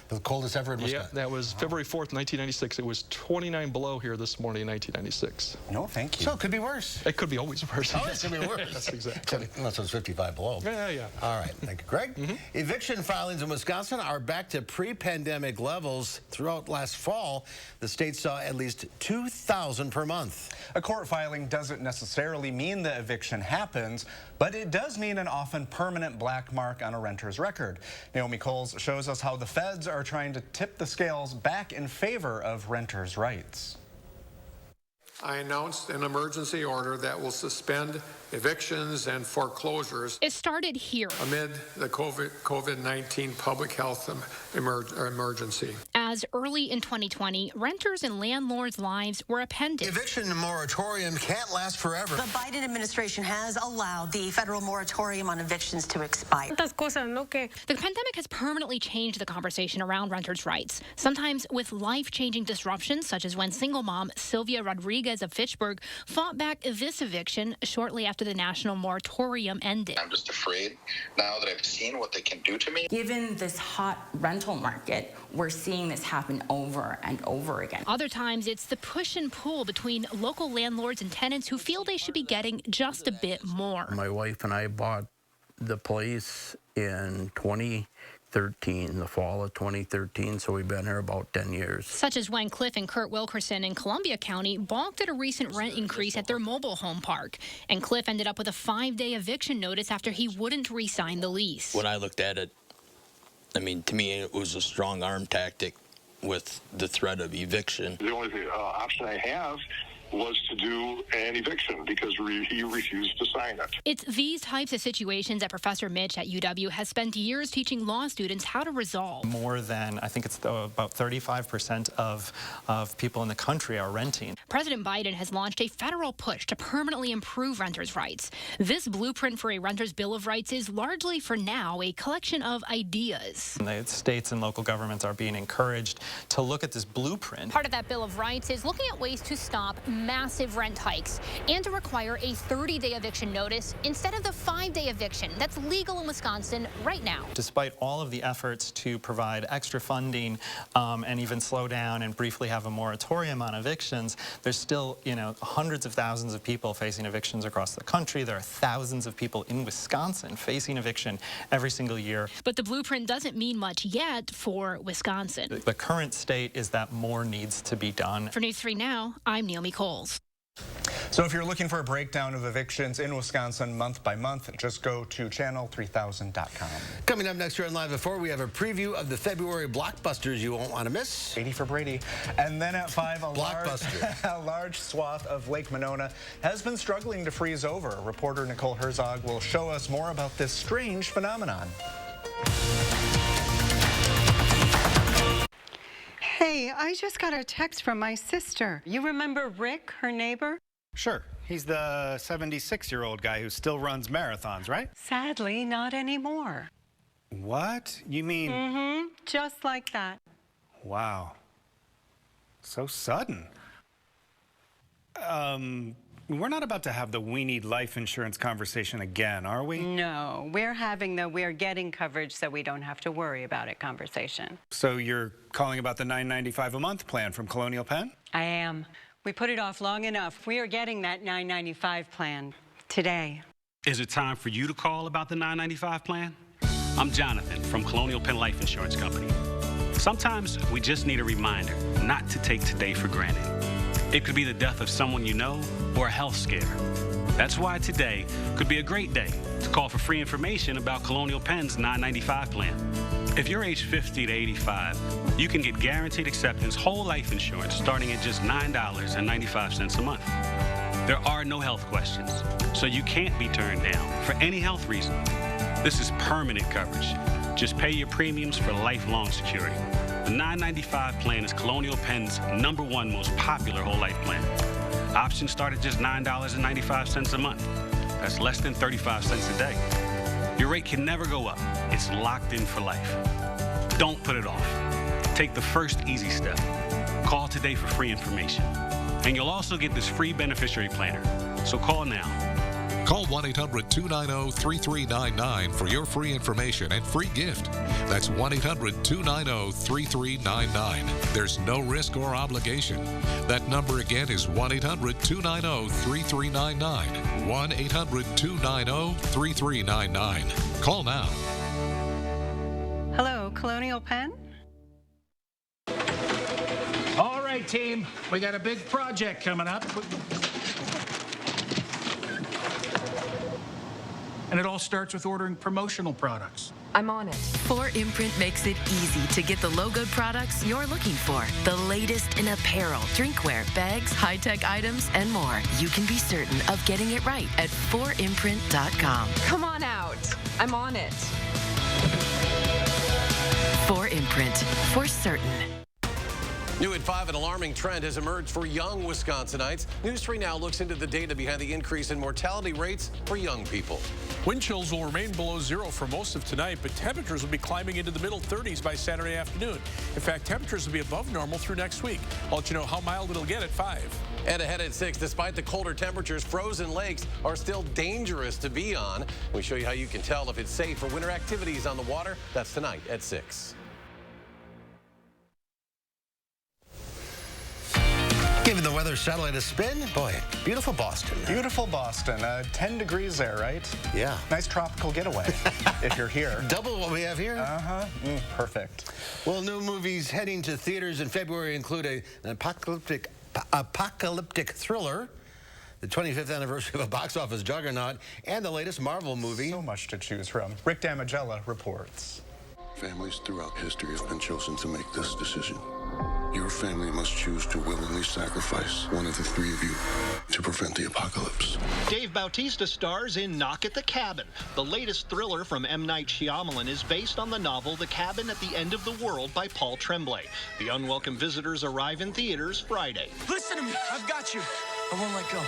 [SPEAKER 1] The coldest ever in Wisconsin.
[SPEAKER 6] Yeah, that was February 4th, 1996. It was 29 below here this morning in 1996.
[SPEAKER 2] No, thank you.
[SPEAKER 1] So it could be worse.
[SPEAKER 6] It could be always worse.
[SPEAKER 1] Oh, it could be worse.
[SPEAKER 6] That's exactly.
[SPEAKER 1] Unless it was 55 below.
[SPEAKER 6] Yeah.
[SPEAKER 1] All right. Thank you, Greg. Eviction filings in Wisconsin are back to pre-pandemic levels. Throughout last fall, the state saw at least 2,000 per month.
[SPEAKER 2] A court filing doesn't necessarily mean the eviction happens, but it does mean an often permanent black mark on a renter's record. Naomi Coles shows us how the feds are trying to tip the scales back in favor of renters' rights.
[SPEAKER 3] I announced an emergency order that will suspend evictions and foreclosures.
[SPEAKER 9] It started here.
[SPEAKER 3] Amid the COVID-19 public health emergency.
[SPEAKER 9] As early in 2020, renters and landlords' lives were appended.
[SPEAKER 1] Eviction moratorium can't last forever.
[SPEAKER 10] The Biden administration has allowed the federal moratorium on evictions to expire.
[SPEAKER 9] The pandemic has permanently changed the conversation around renters' rights, sometimes with life-changing disruptions, such as when single mom Sylvia Rodriguez of Fitchburg fought back this eviction shortly after the national moratorium ended.
[SPEAKER 11] I'm just afraid now that I've seen what they can do to me.
[SPEAKER 12] Given this hot rental market, we're seeing this happen over and over again.
[SPEAKER 9] Other times, it's the push and pull between local landlords and tenants who feel they should be getting just a bit more.
[SPEAKER 16] My wife and I bought the place in 2013, the fall of 2013, so we've been here about 10 years.
[SPEAKER 9] Such as when Cliff and Kurt Wilkerson in Columbia County balked at a recent rent increase at their mobile home park. And Cliff ended up with a 5-day eviction notice after he wouldn't re-sign the lease.
[SPEAKER 17] When I looked at it, I mean, to me, it was a strong arm tactic with the threat of eviction.
[SPEAKER 18] The only option I have
[SPEAKER 5] was to do an eviction because he refused to sign it.
[SPEAKER 9] It's these types of situations that Professor Mitch at UW has spent years teaching law students how to resolve.
[SPEAKER 14] More than, I think it's about 35% of people in the country are renting.
[SPEAKER 9] President Biden has launched a federal push to permanently improve renters' rights. This blueprint for a renter's Bill of Rights is largely, for now, a collection of ideas.
[SPEAKER 14] The states and local governments are being encouraged to look at this blueprint.
[SPEAKER 9] Part of that Bill of Rights is looking at ways to stop massive rent hikes and to require a 30-day eviction notice instead of the 5-day eviction that's legal in Wisconsin right now.
[SPEAKER 14] Despite all of the efforts to provide extra funding and even slow down and briefly have a moratorium on evictions, there's still, hundreds of thousands of people facing evictions across the country. There are thousands of people in Wisconsin facing eviction every single year.
[SPEAKER 9] But the blueprint doesn't mean much yet for Wisconsin.
[SPEAKER 14] The current state is that more needs to be done.
[SPEAKER 9] For News 3 Now, I'm Naomi Coles.
[SPEAKER 2] So if you're looking for a breakdown of evictions in Wisconsin month by month, just go to channel3000.com.
[SPEAKER 1] Coming up next year on Live at 4, we have a preview of the February blockbusters you won't want to miss.
[SPEAKER 2] 80 for Brady. And then at 5, a large swath of Lake Monona has been struggling to freeze over. Reporter Nicole Herzog will show us more about this strange phenomenon.
[SPEAKER 18] Hey, I just got a text from my sister. You remember Rick, her neighbor?
[SPEAKER 20] Sure. He's the 76-year-old guy who still runs marathons, right?
[SPEAKER 18] Sadly, not anymore.
[SPEAKER 20] What? You mean...
[SPEAKER 18] Mm-hmm. Just like that.
[SPEAKER 20] Wow. So sudden. We're not about to have the we need life insurance conversation again, are we?
[SPEAKER 18] No, we're having the we're getting coverage so we don't have to worry about it conversation.
[SPEAKER 20] So you're calling about the $9.95 a month plan from Colonial Penn?
[SPEAKER 18] I am. We put it off long enough. We are getting that $9.95 plan today.
[SPEAKER 21] Is it time for you to call about the $9.95 plan? I'm Jonathan from Colonial Penn Life Insurance Company. Sometimes we just need a reminder not to take today for granted. It could be the death of someone you know or a health scare. That's why today could be a great day to call for free information about Colonial Penn's $9.95 plan. If you're age 50 to 85, you can get guaranteed acceptance whole life insurance starting at just $9.95 a month. There are no health questions, so you can't be turned down for any health reason. This is permanent coverage. Just pay your premiums for lifelong security. The $9.95 plan is Colonial Penn's #1 most popular whole life plan. Options start at just $9.95 a month. That's less than 35 cents a day. Your rate can never go up. It's locked in for life. Don't put it off. Take the first easy step. Call today for free information. And you'll also get this free beneficiary planner. So call now.
[SPEAKER 22] Call 1-800-290-3399 for your free information and free gift. That's 1-800-290-3399. There's no risk or obligation. That number again is 1-800-290-3399. 1-800-290-3399. Call now.
[SPEAKER 18] Hello, Colonial Penn?
[SPEAKER 23] All right, team. We got a big project coming up. And it all starts with ordering promotional products.
[SPEAKER 15] I'm on it. 4imprint makes it easy to get the logoed products you're looking for. The latest in apparel, drinkware, bags, high-tech items, and more. You can be certain of getting it right at 4imprint.com.
[SPEAKER 24] Come on out. I'm on it.
[SPEAKER 15] 4imprint, for certain.
[SPEAKER 29] New at 5, an alarming trend has emerged for young Wisconsinites. News 3 Now looks into the data behind the increase in mortality rates for young people.
[SPEAKER 30] Wind chills will remain below zero for most of tonight, but temperatures will be climbing into the middle 30s by Saturday afternoon. In fact, temperatures will be above normal through next week. I'll let you know how mild it'll get at 5.
[SPEAKER 29] And ahead at 6, despite the colder temperatures, frozen lakes are still dangerous to be on. We show you how you can tell if it's safe for winter activities on the water. That's tonight at 6.
[SPEAKER 1] Giving the weather satellite a spin, boy, beautiful Boston.
[SPEAKER 2] Beautiful Boston. 10 degrees there, right?
[SPEAKER 1] Yeah.
[SPEAKER 2] Nice tropical getaway if you're here.
[SPEAKER 1] Double what we have here.
[SPEAKER 2] Uh-huh. Perfect.
[SPEAKER 1] Well, new movies heading to theaters in February include an apocalyptic thriller, the 25th anniversary of a box office juggernaut, and the latest Marvel movie.
[SPEAKER 2] So much to choose from. Rick Damigella reports.
[SPEAKER 5] Families throughout history have been chosen to make this decision.
[SPEAKER 4] Your family must choose to willingly sacrifice one of the three of you to prevent the apocalypse.
[SPEAKER 6] Dave Bautista stars in Knock at the Cabin. The latest thriller from M. Night Shyamalan is based on the novel The Cabin at the End of the World by Paul Tremblay. The Unwelcome Visitors arrive in theaters Friday.
[SPEAKER 7] Listen to me. I've got you. I won't let go.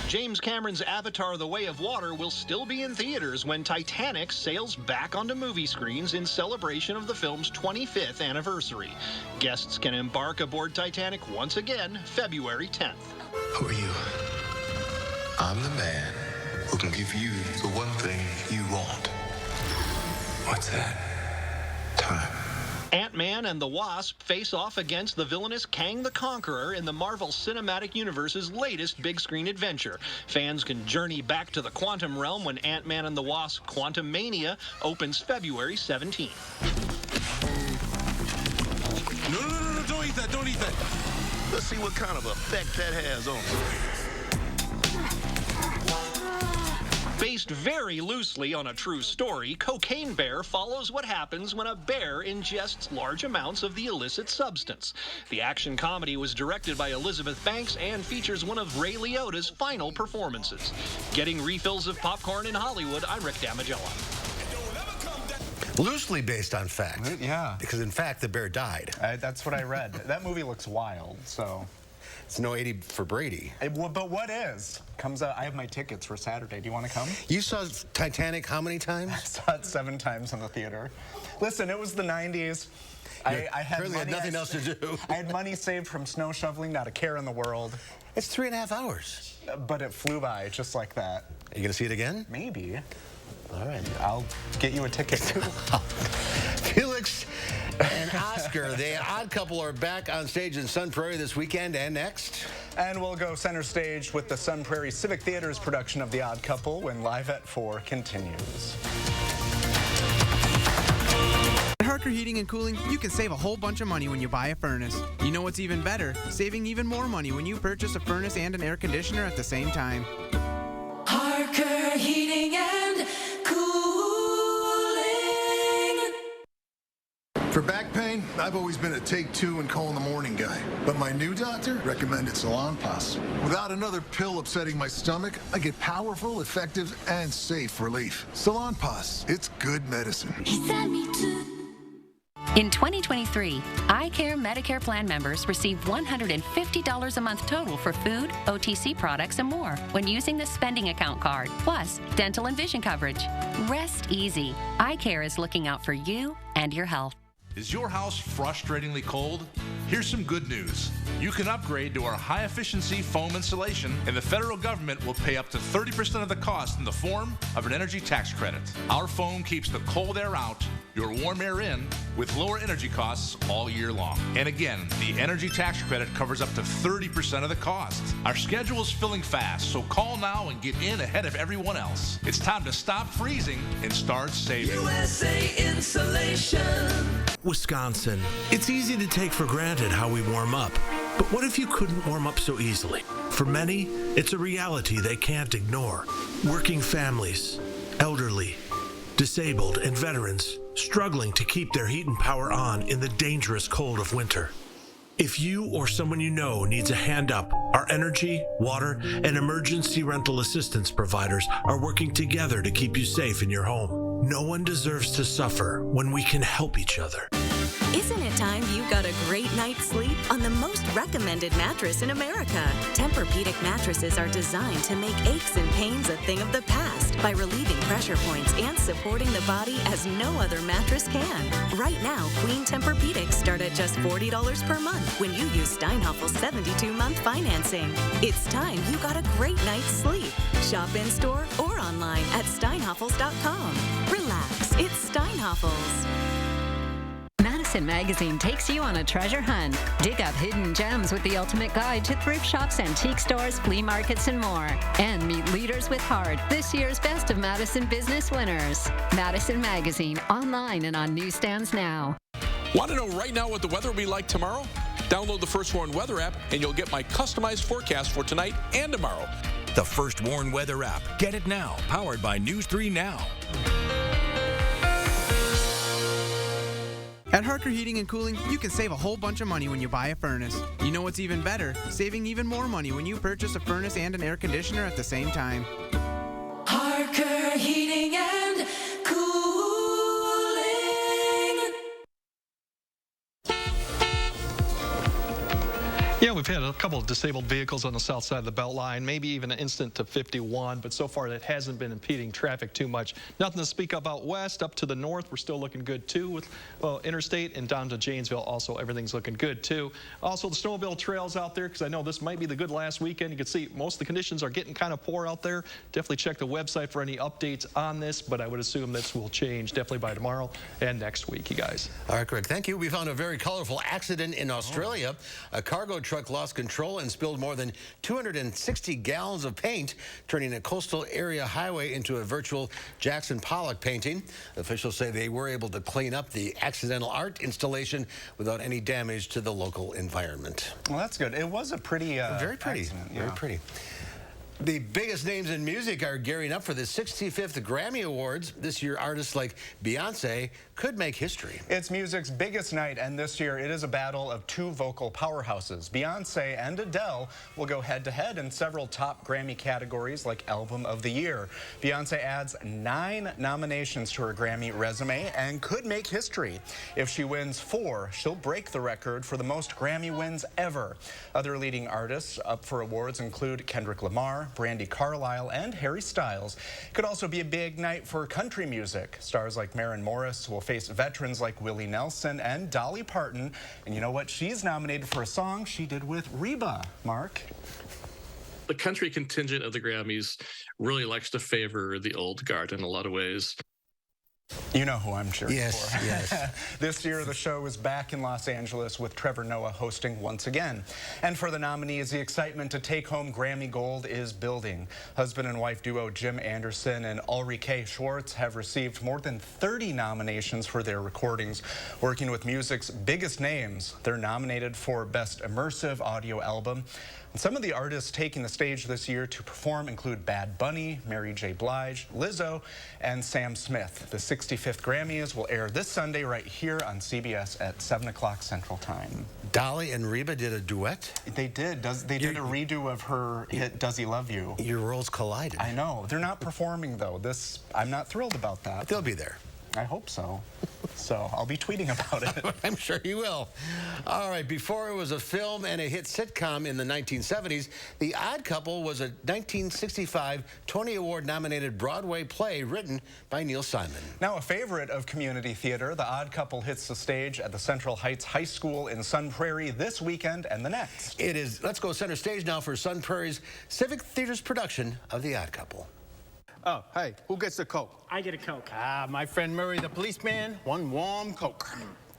[SPEAKER 6] James Cameron's Avatar: The Way of Water will still be in theaters when Titanic sails back onto movie screens in celebration of the film's 25th anniversary. Guests can embark aboard Titanic once again February 10th.
[SPEAKER 4] Who are you? I'm the man who can give you the one thing you want. What's that? Time.
[SPEAKER 6] Ant-Man and the Wasp face off against the villainous Kang the Conqueror in the Marvel Cinematic Universe's latest big-screen adventure. Fans can journey back to the quantum realm when Ant-Man and the Wasp: Quantumania opens February 17th.
[SPEAKER 4] No, don't eat that, don't eat that. Let's see what kind of effect that has on you.
[SPEAKER 6] Based very loosely on a true story, Cocaine Bear follows what happens when a bear ingests large amounts of the illicit substance. The action comedy was directed by Elizabeth Banks and features one of Ray Liotta's final performances. Getting refills of popcorn in Hollywood, I'm Rick Damigella.
[SPEAKER 1] Loosely based on fact.
[SPEAKER 2] Yeah.
[SPEAKER 1] Because in fact, the bear died.
[SPEAKER 2] That's what I read. That movie looks wild, so...
[SPEAKER 1] It's no 80 for Brady.
[SPEAKER 2] But what is? Comes out. I have my tickets for Saturday. Do you want to come?
[SPEAKER 1] You saw Titanic how many times?
[SPEAKER 2] I saw it 7 times in the theater. Listen, it was the 90s. I had
[SPEAKER 1] clearly
[SPEAKER 2] money,
[SPEAKER 1] had nothing else to do.
[SPEAKER 2] I had money saved from snow shoveling, not a care in the world.
[SPEAKER 1] It's 3.5 hours.
[SPEAKER 2] But it flew by just like that.
[SPEAKER 1] Are you going to see it again?
[SPEAKER 2] Maybe.
[SPEAKER 1] All right.
[SPEAKER 2] I'll get you a ticket, too.
[SPEAKER 1] Felix and Oscar, the Odd Couple, are back on stage in Sun Prairie this weekend and next.
[SPEAKER 2] And we'll go center stage with the Sun Prairie Civic Theater's production of The Odd Couple when Live at 4 continues.
[SPEAKER 8] At Harker Heating and Cooling, you can save a whole bunch of money when you buy a furnace. You know what's even better? Saving even more money when you purchase a furnace and an air conditioner at the same time.
[SPEAKER 13] Harker Heating and Cooling.
[SPEAKER 4] For back pain, I've always been a take 2 and call in the morning guy. But my new doctor recommended Salonpas. Without another pill upsetting my stomach, I get powerful, effective, and safe relief. Salonpas, it's good medicine.
[SPEAKER 13] He sent me to...
[SPEAKER 19] In 2023, iCare Medicare plan members receive $150 a month total for food, OTC products, and more when using the spending account card, plus dental and vision coverage. Rest easy. iCare is looking out for you and your health.
[SPEAKER 25] Is your house frustratingly cold? Here's some good news. You can upgrade to our high-efficiency foam insulation, and the federal government will pay up to 30% of the cost in the form of an energy tax credit. Our foam keeps the cold air out, your warm air in, with lower energy costs all year long. And again, the energy tax credit covers up to 30% of the cost. Our schedule is filling fast, so call now and get in ahead of everyone else. It's time to stop freezing and start saving.
[SPEAKER 13] USA Insulation.
[SPEAKER 26] Wisconsin. It's easy to take for granted how we warm up, but what if you couldn't warm up so easily? For many, it's a reality they can't ignore. Working families, elderly, disabled, and veterans struggling to keep their heat and power on in the dangerous cold of winter. If you or someone you know needs a hand up, our energy, water, and emergency rental assistance providers are working together to keep you safe in your home. No one deserves to suffer when we can help each other.
[SPEAKER 27] Isn't it time you got a great night's sleep on the most recommended mattress in America? Tempur-Pedic mattresses are designed to make aches and pains a thing of the past by relieving pressure points and supporting the body as no other mattress can. Right now, Queen Tempur-Pedics start at just $40 per month when you use Steinhaffel's 72-month financing. It's time you got a great night's sleep. Shop in-store or online at steinhaffels.com. Relax, it's Steinhaffels.
[SPEAKER 28] Madison Magazine takes you on a treasure hunt. Dig up hidden gems with the ultimate guide to thrift shops, antique stores, flea markets, and more. And meet leaders with heart, this year's Best of Madison Business winners. Madison Magazine, online and on newsstands now.
[SPEAKER 30] Want to know right now what the weather will be like tomorrow? Download the First Warn Weather app and you'll get my customized forecast for tonight and tomorrow.
[SPEAKER 31] The First Warn Weather app. Get it now. Powered by News 3 Now.
[SPEAKER 8] At Harker Heating and Cooling, you can save a whole bunch of money when you buy a furnace. You know what's even better? Saving even more money when you purchase a furnace and an air conditioner at the same time.
[SPEAKER 13] Harker Heating and Cooling.
[SPEAKER 3] Yeah, we've had a couple of disabled vehicles on the south side of the Beltline, maybe even an incident to 51, but so far that hasn't been impeding traffic too much. Nothing to speak of out west. Up to the north, we're still looking good too with interstate, and down to Janesville also everything's looking good too. Also the snowmobile trails out there, because I know this might be the good last weekend. You can see most of the conditions are getting kind of poor out there. Definitely check the website for any updates on this, but I would assume this will change definitely by tomorrow and next week, you guys.
[SPEAKER 1] All right, Greg, thank you. We found a very colorful accident in Australia. A cargo truck lost control and spilled more than 260 gallons of paint, turning a coastal area highway into a virtual Jackson Pollock painting. Officials say they were able to clean up the accidental art installation without any damage to the local environment.
[SPEAKER 2] Well, that's good. It was a pretty
[SPEAKER 1] very pretty,
[SPEAKER 2] accident, yeah.
[SPEAKER 1] very pretty. The biggest names in music are gearing up for the 65th Grammy Awards. This year, artists like Beyonce could make history.
[SPEAKER 2] It's music's biggest night, and this year it is a battle of two vocal powerhouses. Beyonce and Adele will go head-to-head in several top Grammy categories like Album of the Year. Beyonce adds 9 nominations to her Grammy resume and could make history. If she wins 4, she'll break the record for the most Grammy wins ever. Other leading artists up for awards include Kendrick Lamar, Brandi Carlile, and Harry Styles. It could also be a big night for country music. Stars like Maren Morris will face veterans like Willie Nelson and Dolly Parton. And you know what? She's nominated for a song she did with Reba. Mark?
[SPEAKER 9] The country contingent of the Grammys really likes to favor the old guard in a lot of ways.
[SPEAKER 2] You know who I'm cheering
[SPEAKER 1] yes,
[SPEAKER 2] for.
[SPEAKER 1] Yes.
[SPEAKER 2] This year, the show is back in Los Angeles with Trevor Noah hosting once again. And for the nominees, the excitement to take home Grammy Gold is building. Husband and wife duo Jim Anderson and Ulrike Schwartz have received more than 30 nominations for their recordings. Working with music's biggest names, they're nominated for Best Immersive Audio Album. And some of the artists taking the stage this year to perform include Bad Bunny, Mary J. Blige, Lizzo, and Sam Smith. The 65th Grammys will air this Sunday right here on CBS at 7 o'clock Central Time.
[SPEAKER 1] Dolly and Reba did a duet?
[SPEAKER 2] They did. They did a redo of her hit, Does He Love You?
[SPEAKER 1] Your roles collided.
[SPEAKER 2] I know. They're not performing, though. I'm not thrilled about that.
[SPEAKER 1] They'll be there.
[SPEAKER 2] I hope so. So I'll be tweeting about it.
[SPEAKER 1] I'm sure you will. All right, before it was a film and a hit sitcom in the 1970s, The Odd Couple was a 1965 Tony Award-nominated Broadway play written by Neil Simon.
[SPEAKER 2] Now a favorite of community theater, The Odd Couple hits the stage at the Central Heights High School in Sun Prairie this weekend and the next.
[SPEAKER 1] It is. Let's go center stage now for Sun Prairie's Civic Theater's production of The Odd Couple.
[SPEAKER 10] Oh, hey, who gets the Coke?
[SPEAKER 11] I get a Coke.
[SPEAKER 10] Ah, my friend Murray, the policeman, one warm Coke.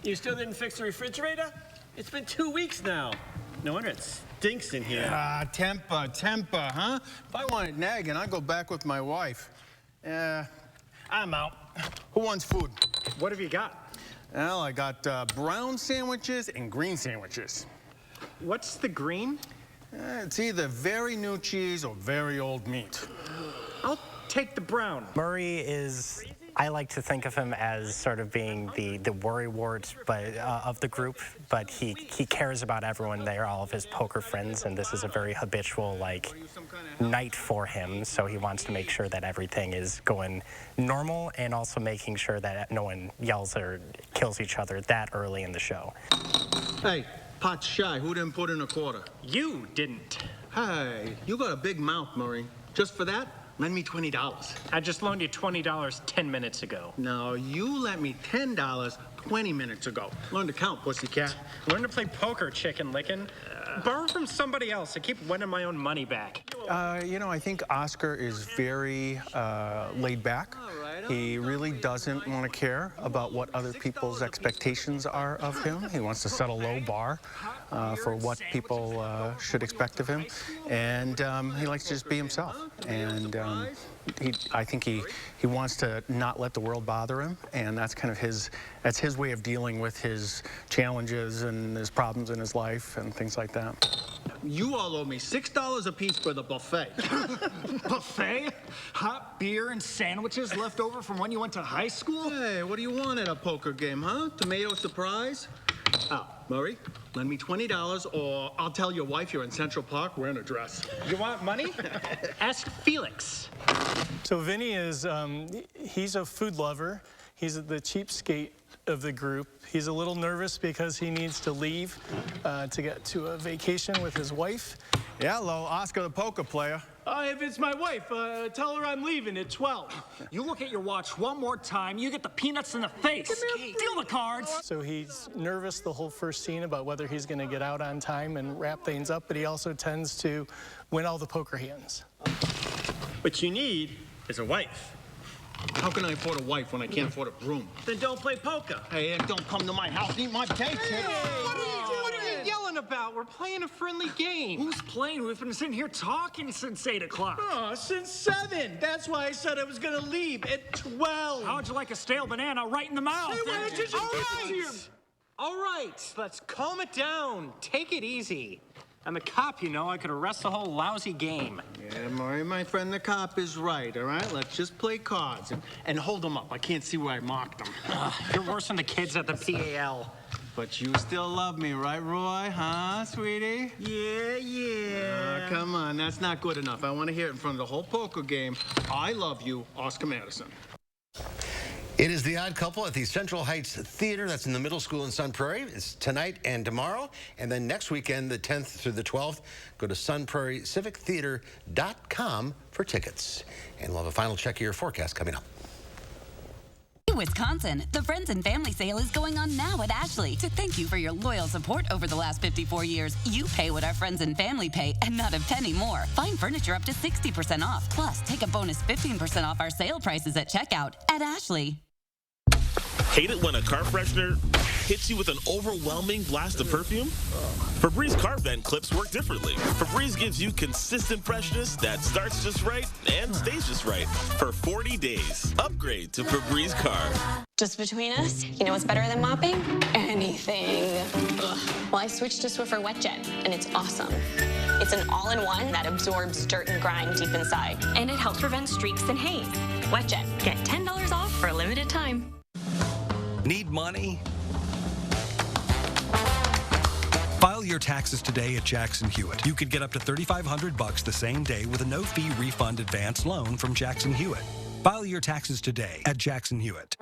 [SPEAKER 11] You still didn't fix the refrigerator? It's been 2 weeks now. No wonder it stinks in here.
[SPEAKER 10] Ah, temper, huh? If I wanted nagging, I'd go back with my wife. I'm out. Who wants food?
[SPEAKER 11] What have you got?
[SPEAKER 10] Well, I got brown sandwiches and green sandwiches.
[SPEAKER 11] What's the green?
[SPEAKER 10] It's either very new cheese or very old meat.
[SPEAKER 11] I'll take the brown.
[SPEAKER 12] Murray is, I like to think of him as sort of being the worrywart of the group, but he cares about everyone. They're all of his poker friends, and this is a very habitual, night for him, so he wants to make sure that everything is going normal and also making sure that no one yells or kills each other that early in the show.
[SPEAKER 10] Hey, pot's shy. Who didn't put in a quarter?
[SPEAKER 11] You didn't.
[SPEAKER 10] Hey, you got a big mouth, Murray. Just for that? Lend me $20.
[SPEAKER 11] I just loaned you $20 10 minutes ago.
[SPEAKER 10] No, you lent me $10 20 minutes ago. Learn to count, pussycat.
[SPEAKER 11] Learn to play poker, chicken lickin'. Borrow from somebody else. I keep winning my own money back.
[SPEAKER 10] I think Oscar is very laid back. He really doesn't want to care about what other people's expectations are of him. He wants to set a low bar for what people should expect of him. And he likes to just be himself. And I think he wants to not let the world bother him. And that's kind of his way of dealing with his challenges and his problems in his life and things like that.
[SPEAKER 14] You all owe me $6 a piece for the buffet.
[SPEAKER 11] Buffet? Hot beer and sandwiches left over from when you went to high school?
[SPEAKER 14] Hey, what do you want at a poker game, huh? Tomato surprise? Oh, Murray, lend me $20 or I'll tell your wife you're in Central Park wearing a dress.
[SPEAKER 11] You want money? Ask Felix.
[SPEAKER 15] So Vinny is, he's a food lover. He's the cheapskate of the group. He's a little nervous because he needs to leave to get to a vacation with his wife.
[SPEAKER 14] Yeah, hello, Oscar the poker player.
[SPEAKER 11] If it's my wife, tell her I'm leaving at 12. You look at your watch one more time, you get the peanuts in the face. Deal the cards.
[SPEAKER 15] So he's nervous the whole first scene about whether he's going to get out on time and wrap things up, but he also tends to win all the poker hands.
[SPEAKER 11] What you need is a wife.
[SPEAKER 14] How can I afford a wife when I can't afford a broom?
[SPEAKER 11] Then don't play poker.
[SPEAKER 14] Hey, and don't come to my house and eat my cake.
[SPEAKER 11] Hey, what are you yelling about? We're playing a friendly game. Who's playing? We've been sitting here talking since 8 o'clock.
[SPEAKER 14] Oh, since 7. That's why I said I was going to leave at 12.
[SPEAKER 11] How'd you like a stale banana right in the mouth?
[SPEAKER 16] All right, let's calm it down. Take it easy. I'm a cop, you know. I could arrest the whole lousy game.
[SPEAKER 14] Yeah, Murray, my friend, the cop is right, all right? Let's just play cards and hold them up. I can't see where I marked them.
[SPEAKER 16] You're worse than the kids at the PAL.
[SPEAKER 14] But you still love me, right, Roy? Huh, sweetie?
[SPEAKER 11] Yeah.
[SPEAKER 14] Come on, that's not good enough. I want to hear it in front of the whole poker game. I love you, Oscar Madison.
[SPEAKER 1] It is The Odd Couple at the Central Heights Theater. That's in the middle school in Sun Prairie. It's tonight and tomorrow. And then next weekend, the 10th through the 12th, go to sunprairiecivictheater.com for tickets. And we'll have a final check of your forecast coming up.
[SPEAKER 17] In Wisconsin, the Friends and Family Sale is going on now at Ashley. To thank you for your loyal support over the last 54 years, you pay what our friends and family pay and not a penny more. Find furniture up to 60% off. Plus, take a bonus 15% off our sale prices at checkout at Ashley.
[SPEAKER 18] Hate it when a car freshener hits you with an overwhelming blast of perfume? Febreze car vent clips work differently. Febreze gives you consistent freshness that starts just right and stays just right for 40 days. Upgrade to Febreze car.
[SPEAKER 20] Just between us, you know what's better than mopping? Anything. Ugh. Well, I switched to Swiffer WetJet, and it's awesome. It's an all-in-one that absorbs dirt and grime deep inside, and it helps prevent streaks and haze. WetJet, get $10 off for a limited time.
[SPEAKER 21] Need money? File your taxes today at Jackson Hewitt. You could get up to $3,500 the same day with a no-fee refund advance loan from Jackson Hewitt. File your taxes today at Jackson Hewitt.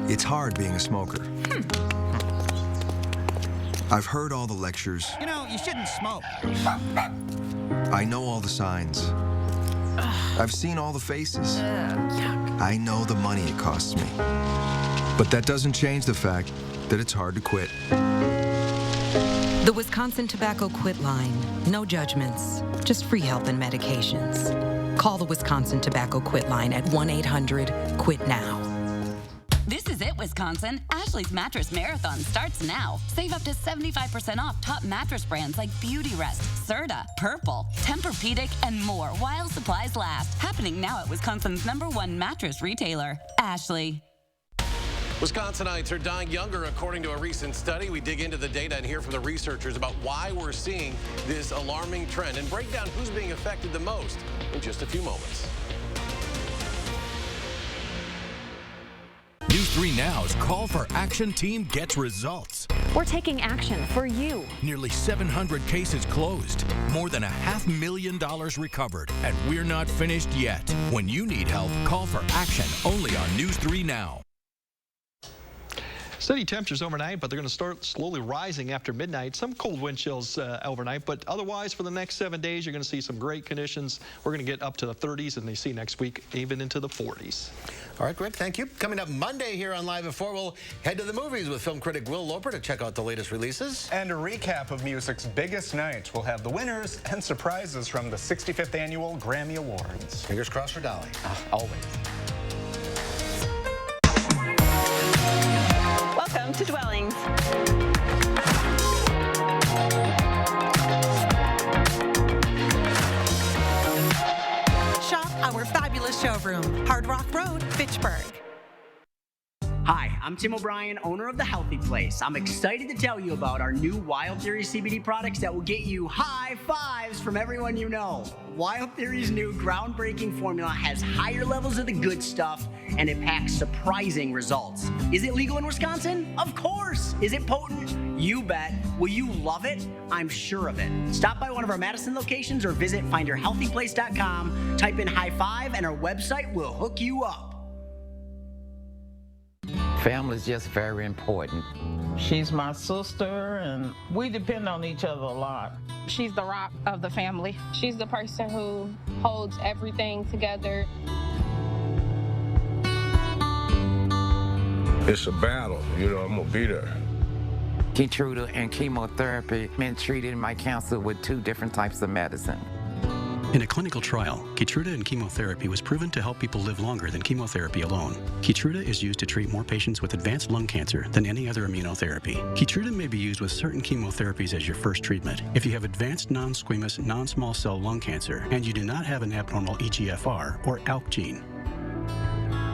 [SPEAKER 22] It's hard being a smoker. I've heard all the lectures.
[SPEAKER 23] You know, you shouldn't smoke.
[SPEAKER 22] I know all the signs. I've seen all the faces. I know the money it costs me. But that doesn't change the fact that it's hard to quit.
[SPEAKER 24] The Wisconsin Tobacco Quit Line. No judgments, just free help and medications. Call the Wisconsin Tobacco Quit Line at 1-800-QUIT-NOW.
[SPEAKER 17] This is it, Wisconsin. Ashley's Mattress Marathon starts now. Save up to 75% off top mattress brands like Beautyrest, Serta, Purple, Tempur-Pedic, and more while supplies last. Happening now at Wisconsin's #1 mattress retailer, Ashley.
[SPEAKER 29] Wisconsinites are dying younger, according to a recent study. We dig into the data and hear from the researchers about why we're seeing this alarming trend and break down who's being affected the most in just a few moments.
[SPEAKER 31] News 3 Now's Call for Action team gets results.
[SPEAKER 32] We're taking action for you.
[SPEAKER 31] Nearly 700 cases closed, more than $500,000 recovered, and we're not finished yet. When you need help, call for action only on News 3 Now.
[SPEAKER 3] Steady temperatures overnight, but they're going to start slowly rising after midnight. Some cold wind chills overnight, but otherwise for the next 7 days, you're going to see some great conditions. We're going to get up to the 30s, and they see next week even into the 40s.
[SPEAKER 1] All right, Greg, thank you. Coming up Monday here on Live at 4, we'll head to the movies with film critic Will Loper to check out the latest releases.
[SPEAKER 2] And a recap of music's biggest night. We'll have the winners and surprises from the 65th Annual Grammy Awards.
[SPEAKER 1] Fingers crossed for Dolly.
[SPEAKER 2] Always.
[SPEAKER 33] Welcome to Dwellings.
[SPEAKER 34] Shop our fabulous showroom, Hard Rock Road, Fitchburg.
[SPEAKER 4] Hi, I'm Tim O'Brien, owner of The Healthy Place. I'm excited to tell you about our new Wild Theory CBD products that will get you high fives from everyone you know. Wild Theory's new groundbreaking formula has higher levels of the good stuff, and it packs surprising results. Is it legal in Wisconsin? Of course. Is it potent? You bet. Will you love it? I'm sure of it. Stop by one of our Madison locations or visit findyourhealthyplace.com, type in high five, and our website will hook you up.
[SPEAKER 5] Family is just very important.
[SPEAKER 6] She's my sister, and we depend on each other a lot.
[SPEAKER 7] She's the rock of the family. She's the person who holds everything together.
[SPEAKER 8] It's a battle, I'm gonna be there.
[SPEAKER 5] Keytruda and chemotherapy been treated in my cancer with 2 different types of medicine.
[SPEAKER 19] In a clinical trial, Keytruda and chemotherapy was proven to help people live longer than chemotherapy alone. Keytruda is used to treat more patients with advanced lung cancer than any other immunotherapy. Keytruda may be used with certain chemotherapies as your first treatment. If you have advanced non-squamous, non-small cell lung cancer and you do not have an abnormal EGFR or ALK gene.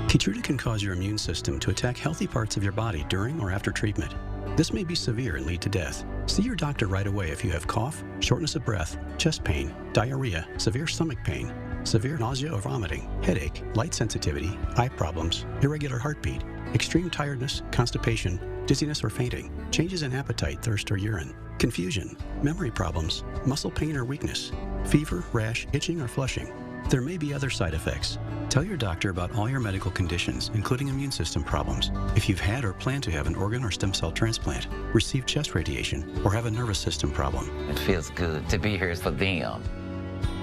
[SPEAKER 19] Keytruda can cause your immune system to attack healthy parts of your body during or after treatment. This may be severe and lead to death. See your doctor right away if you have cough, shortness of breath, chest pain, diarrhea, severe stomach pain, severe nausea or vomiting, headache, light sensitivity, eye problems, irregular heartbeat, extreme tiredness, constipation, dizziness or fainting, changes in appetite, thirst or urine, confusion, memory problems, muscle pain or weakness, fever, rash, itching or flushing. There may be other side effects. Tell your doctor about all your medical conditions, including immune system problems. If you've had or plan to have an organ or stem cell transplant, receive chest radiation, or have a nervous system problem.
[SPEAKER 5] It feels good to be here for them.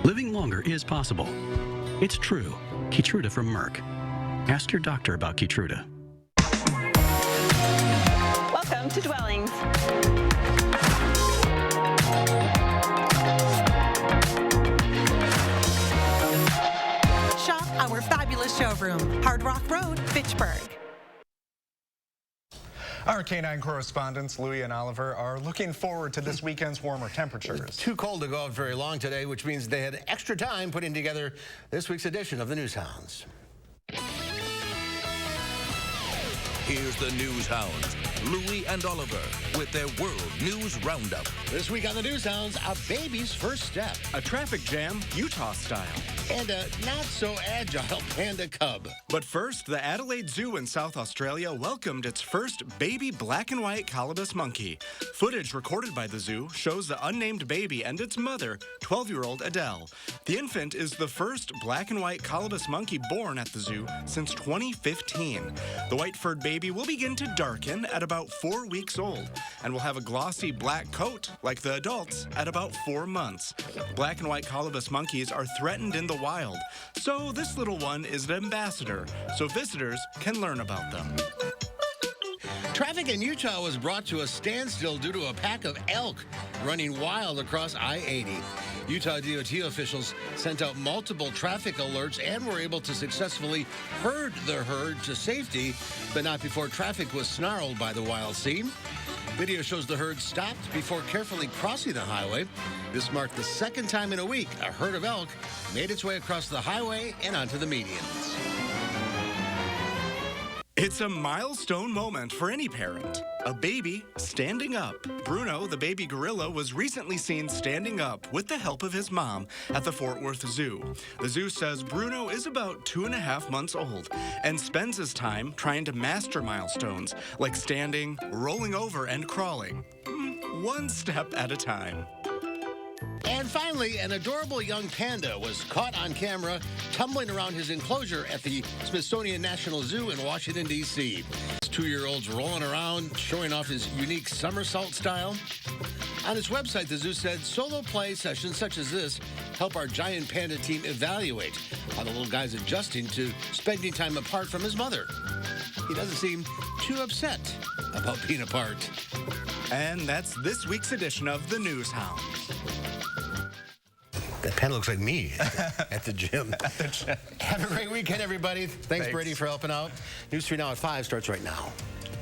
[SPEAKER 19] Living longer is possible. It's true. Keytruda from Merck. Ask your doctor about Keytruda.
[SPEAKER 23] Welcome to Dwellings.
[SPEAKER 25] Shop our fabulous showroom, Hard Rock Road, Fitchburg.
[SPEAKER 2] Our K9 correspondents, Louie and Oliver, are looking forward to this weekend's warmer temperatures.
[SPEAKER 1] It's too cold to go out very long today, which means they had extra time putting together this week's edition of the News Hounds.
[SPEAKER 31] Here's the News Hounds, Louie and Oliver, with their World News Roundup.
[SPEAKER 1] This week on the News Hounds, a baby's first step.
[SPEAKER 2] A traffic jam, Utah style.
[SPEAKER 1] And a not-so-agile panda cub.
[SPEAKER 2] But first, the Adelaide Zoo in South Australia welcomed its first baby black and white colobus monkey. Footage recorded by the zoo shows the unnamed baby and its mother, 12-year-old Adele. The infant is the first black and white colobus monkey born at the zoo since 2015. The white-furred baby will begin to darken at about 4 weeks old and will have a glossy black coat like the adults at about 4 months. Black and white colobus monkeys are threatened in the wild, so this little one is an ambassador, so visitors can learn about them.
[SPEAKER 1] Traffic in Utah was brought to a standstill due to a pack of elk running wild across I-80. Utah DOT officials sent out multiple traffic alerts and were able to successfully herd the herd to safety, but not before traffic was snarled by the wild scene. Video shows the herd stopped before carefully crossing the highway. This marked the second time in a week a herd of elk made its way across the highway and onto the medians.
[SPEAKER 2] It's a milestone moment for any parent. A baby standing up. Bruno, the baby gorilla, was recently seen standing up with the help of his mom at the Fort Worth Zoo. The zoo says Bruno is about 2.5 months old and spends his time trying to master milestones like standing, rolling over, and crawling. One step at a time.
[SPEAKER 1] And finally, an adorable young panda was caught on camera tumbling around his enclosure at the Smithsonian National Zoo in Washington, D.C. This 2-year-old's rolling around, showing off his unique somersault style. On its website, the zoo said solo play sessions such as this help our giant panda team evaluate how the little guy's adjusting to spending time apart from his mother. He doesn't seem too upset about being apart.
[SPEAKER 2] And that's this week's edition of the News Hounds.
[SPEAKER 1] That pen looks like me at the gym.
[SPEAKER 2] At the gym.
[SPEAKER 1] Have a great weekend, everybody. Thanks, Brady, for helping out. News 3 Now at 5 starts right now.